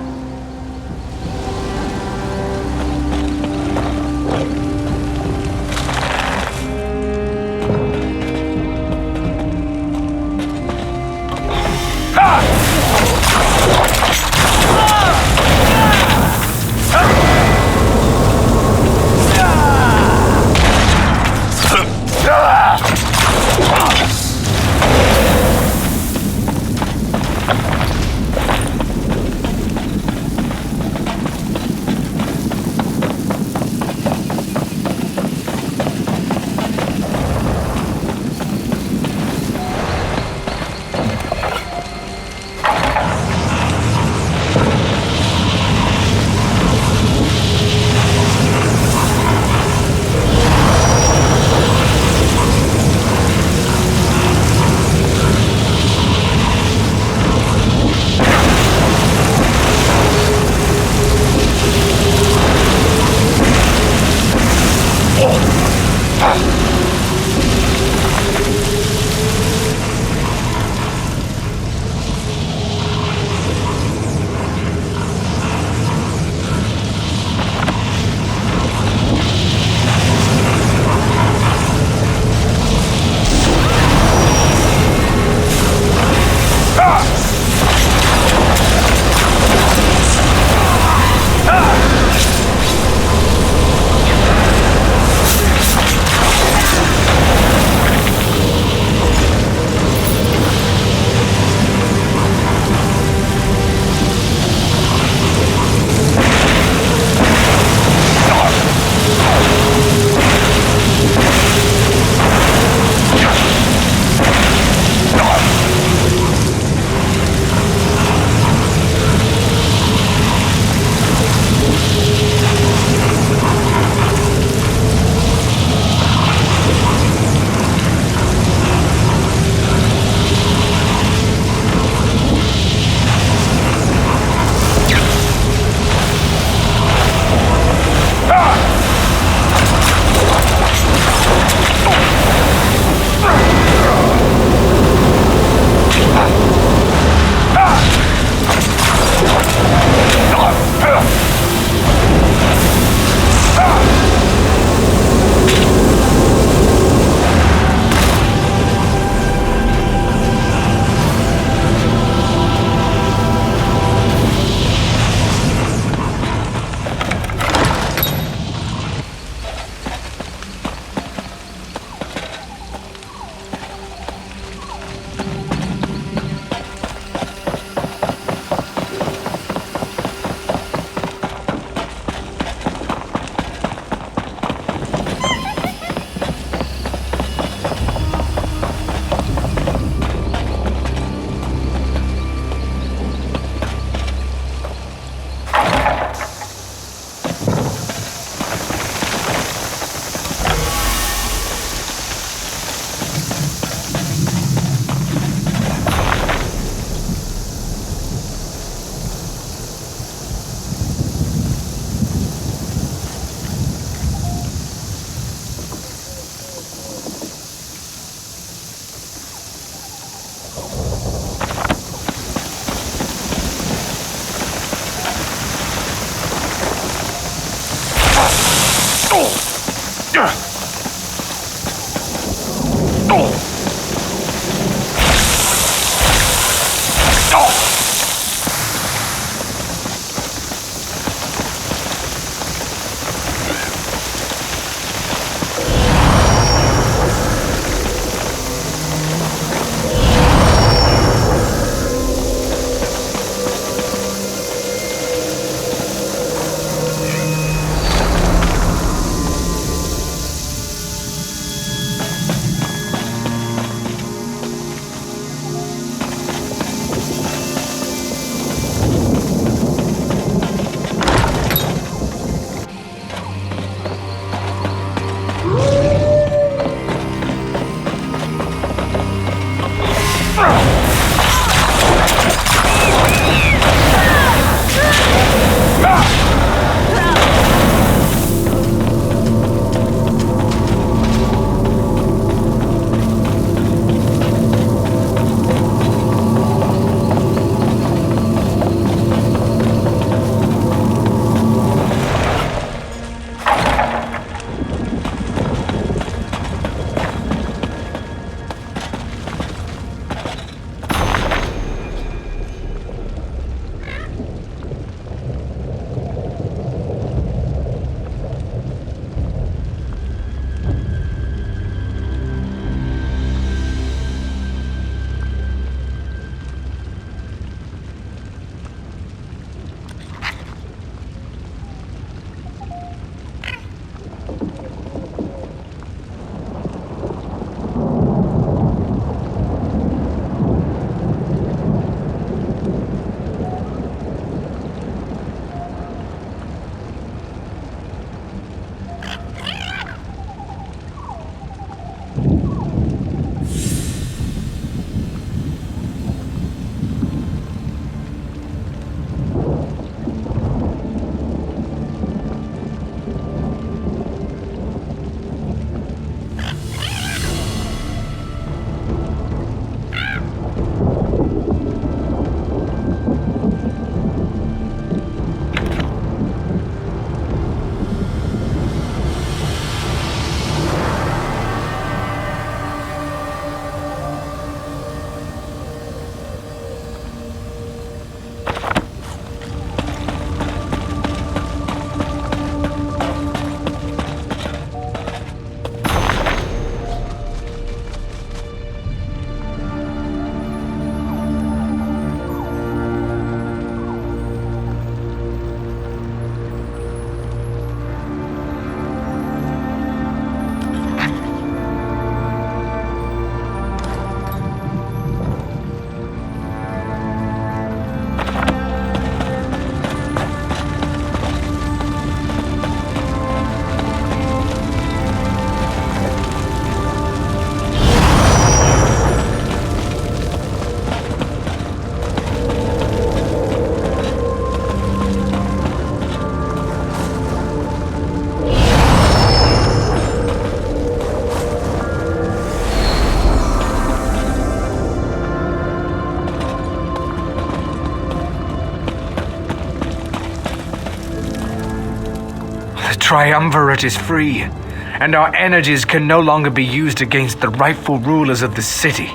triumvirate is free, and our energies can no longer be used against the rightful rulers of the city.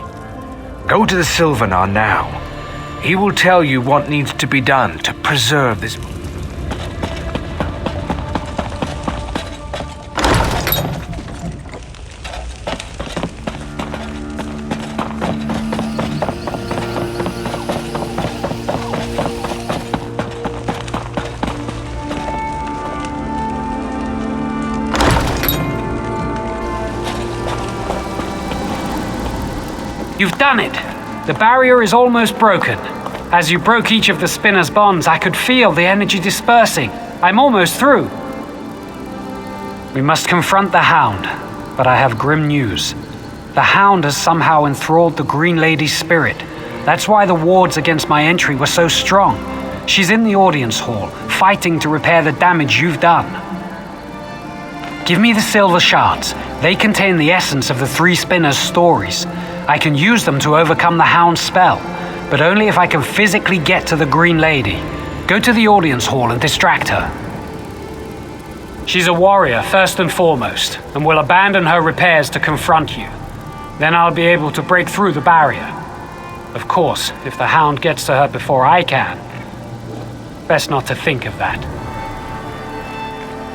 Go to the Sylvanar now. He will tell you what needs to be done to preserve this. You've done it! The barrier is almost broken. As you broke each of the spinner's bonds, I could feel the energy dispersing. I'm almost through. We must confront the Hound, but I have grim news. The Hound has somehow enthralled the Green Lady's spirit. That's why the wards against my entry were so strong. She's in the audience hall, fighting to repair the damage you've done. Give me the silver shards. They contain the essence of the three spinners' stories. I can use them to overcome the Hound's spell, but only if I can physically get to the Green Lady. Go to the audience hall and distract her. She's a warrior, first and foremost, and will abandon her repairs to confront you. Then I'll be able to break through the barrier. Of course, if the Hound gets to her before I can. Best not to think of that.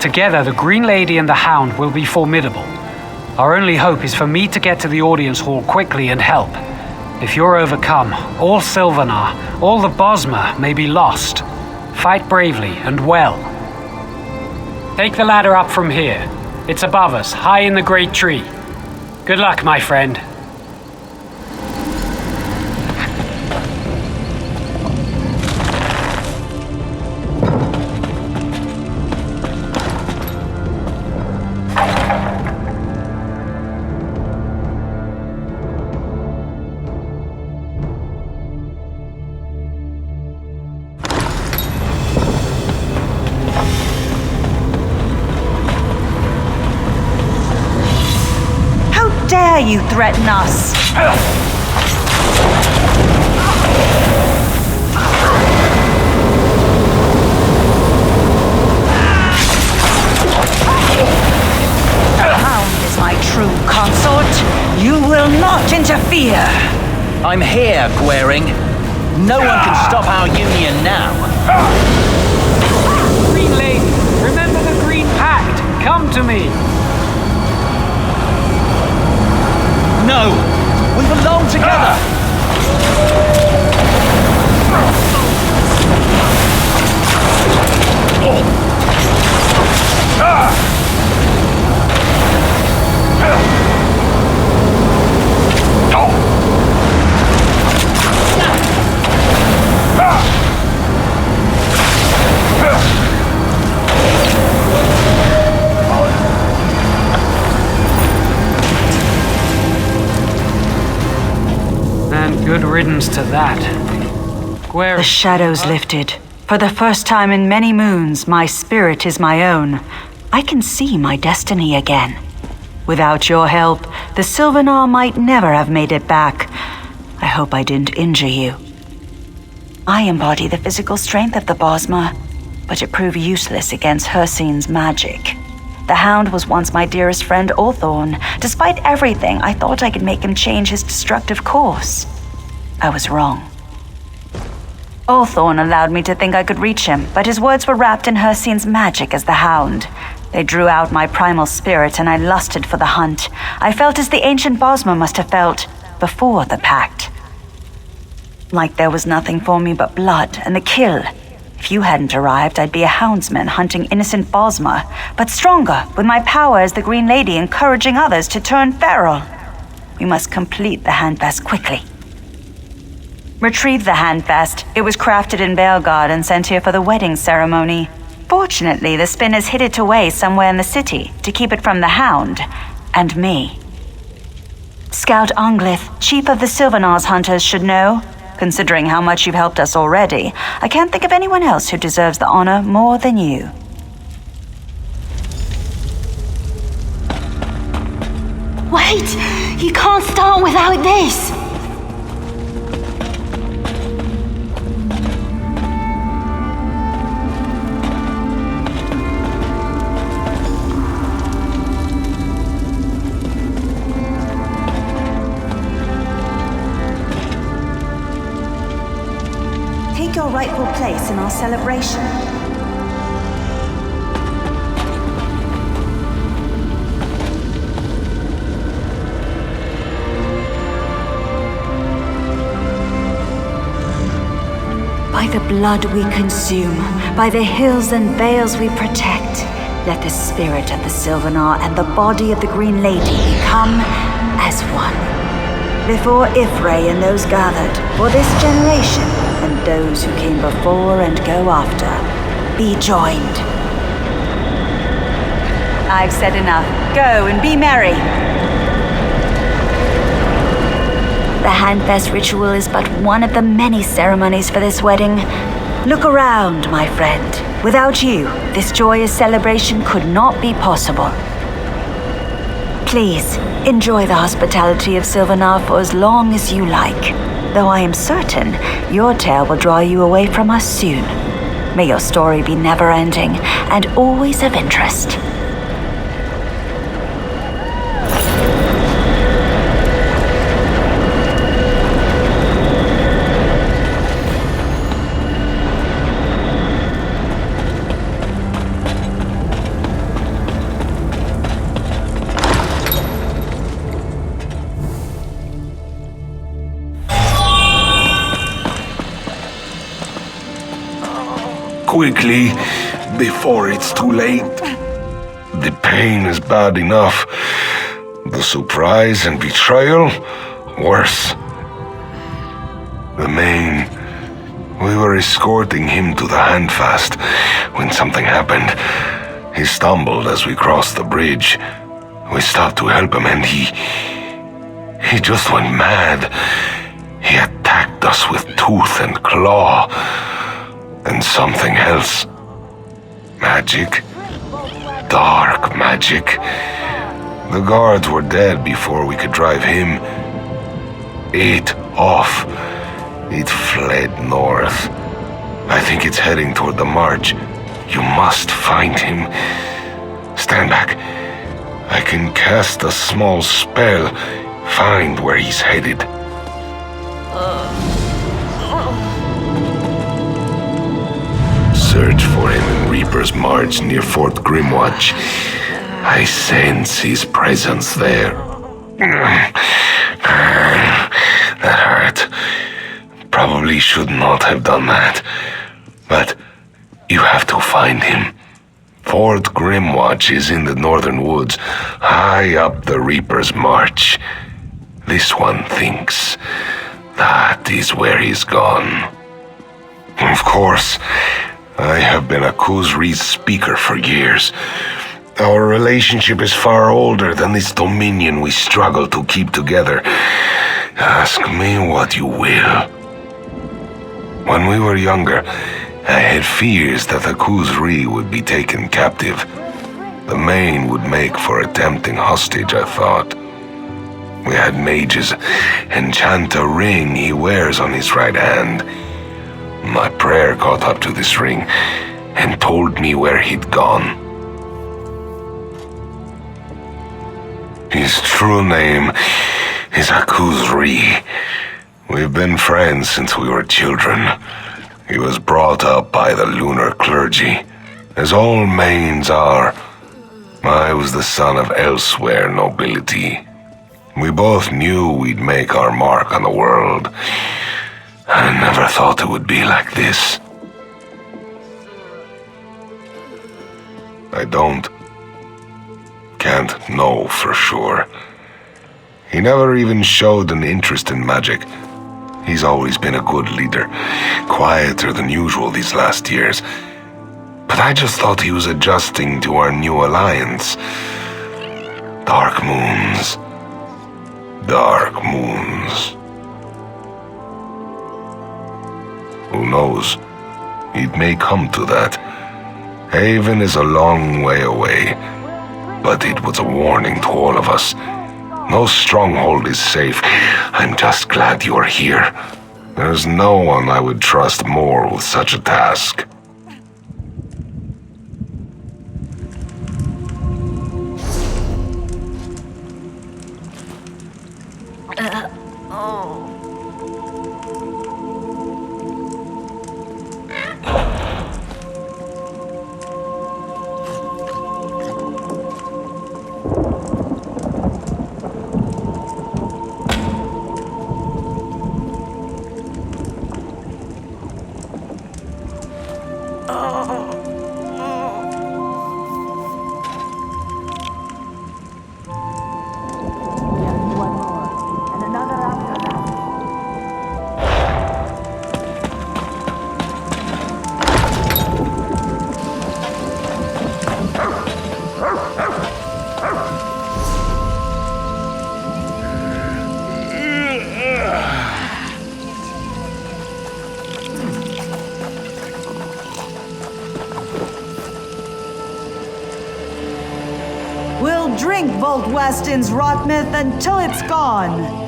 Together, the Green Lady and the Hound will be formidable. Our only hope is for me to get to the audience hall quickly and help. If you're overcome, all Sylvanar, all the Bosmer may be lost. Fight bravely and well. Take the ladder up from here. It's above us, high in the great tree. Good luck, my friend. Dare you threaten us? The Hound is my true consort. You will not interfere. I'm here, Gwaring. No one can stop our union now. Green Lady, remember the Green Pact. Come to me. No! We belong together! Good riddance to that. The shadows lifted. For the first time in many moons, my spirit is my own. I can see my destiny again. Without your help, the Sylvanar might never have made it back. I hope I didn't injure you. I embody the physical strength of the Bosmer, but it proved useless against Hircine's magic. The Hound was once my dearest friend Orthorn. Despite everything, I thought I could make him change his destructive course. I was wrong. Orthorn allowed me to think I could reach him, but his words were wrapped in Hircine's magic as the Hound. They drew out my primal spirit, and I lusted for the hunt. I felt as the ancient Bosmer must have felt before the pact. Like there was nothing for me but blood and the kill. If you hadn't arrived, I'd be a houndsman hunting innocent Bosmer, but stronger, with my power as the Green Lady encouraging others to turn feral. We must complete the handfast quickly. Retrieve the handfast. It was crafted in Belgard and sent here for the wedding ceremony. Fortunately, the spinners hid it away somewhere in the city to keep it from the Hound and me. Scout Anglith, chief of the Sylvanar's hunters, should know. Considering how much you've helped us already, I can't think of anyone else who deserves the honor more than you. Wait! You can't start without this! take your rightful place in our celebration. By the blood we consume, by the hills and vales we protect, let the spirit of the Sylvanar and the body of the Green Lady become as one. Before Ifray and those gathered, for this generation and those who came before and go after, be joined. I've said enough. Go and be merry. The Handfest ritual is but one of the many ceremonies for this wedding. Look around, my friend. Without you, this joyous celebration could not be possible. Please, enjoy the hospitality of Sylvanar for as long as you like, though I am certain your tale will draw you away from us soon. May your story be never-ending and always of interest. Quickly, before it's too late. The pain is bad enough. The surprise and betrayal, worse. The Main, we were escorting him to the Handfast when something happened. He stumbled as we crossed the bridge. We stopped to help him and he just went mad. He attacked us with tooth and claw. And something else. Magic. Dark magic. The guards were dead before we could drive him. It off. It fled north. I think it's heading toward the march. You must find him. Stand back. I can cast a small spell. Find where he's headed. Search for him in Reaper's March near Fort Grimwatch. I sense his presence there. That hurt. Probably should not have done that. But you have to find him. Fort Grimwatch is in the northern woods, high up the Reaper's March. This one thinks that is where he's gone. Of course, I have been a Khuzri's speaker for years. Our relationship is far older than this dominion we struggle to keep together. Ask me what you will. When we were younger, I had fears that the Khuzri would be taken captive. The Main would make for a tempting hostage, I thought. We had mages enchant a ring he wears on his right hand. My prayer caught up to this ring and told me where he'd gone. His true name is Khuzri. We've been friends since we were children. He was brought up by the lunar clergy, as all Mains are. I was the son of elsewhere nobility. We both knew we'd make our mark on the world. I never thought it would be like this. I can't know for sure. He never even showed an interest in magic. He's always been a good leader, quieter than usual these last years. But I just thought he was adjusting to our new alliance. Dark moons. Dark moons. Who knows? It may come to that. Haven is a long way away, but it was a warning to all of us. No stronghold is safe. I'm just glad you're here. There's no one I would trust more with such a task. We'll drink Volt Weston's rot myth until it's gone.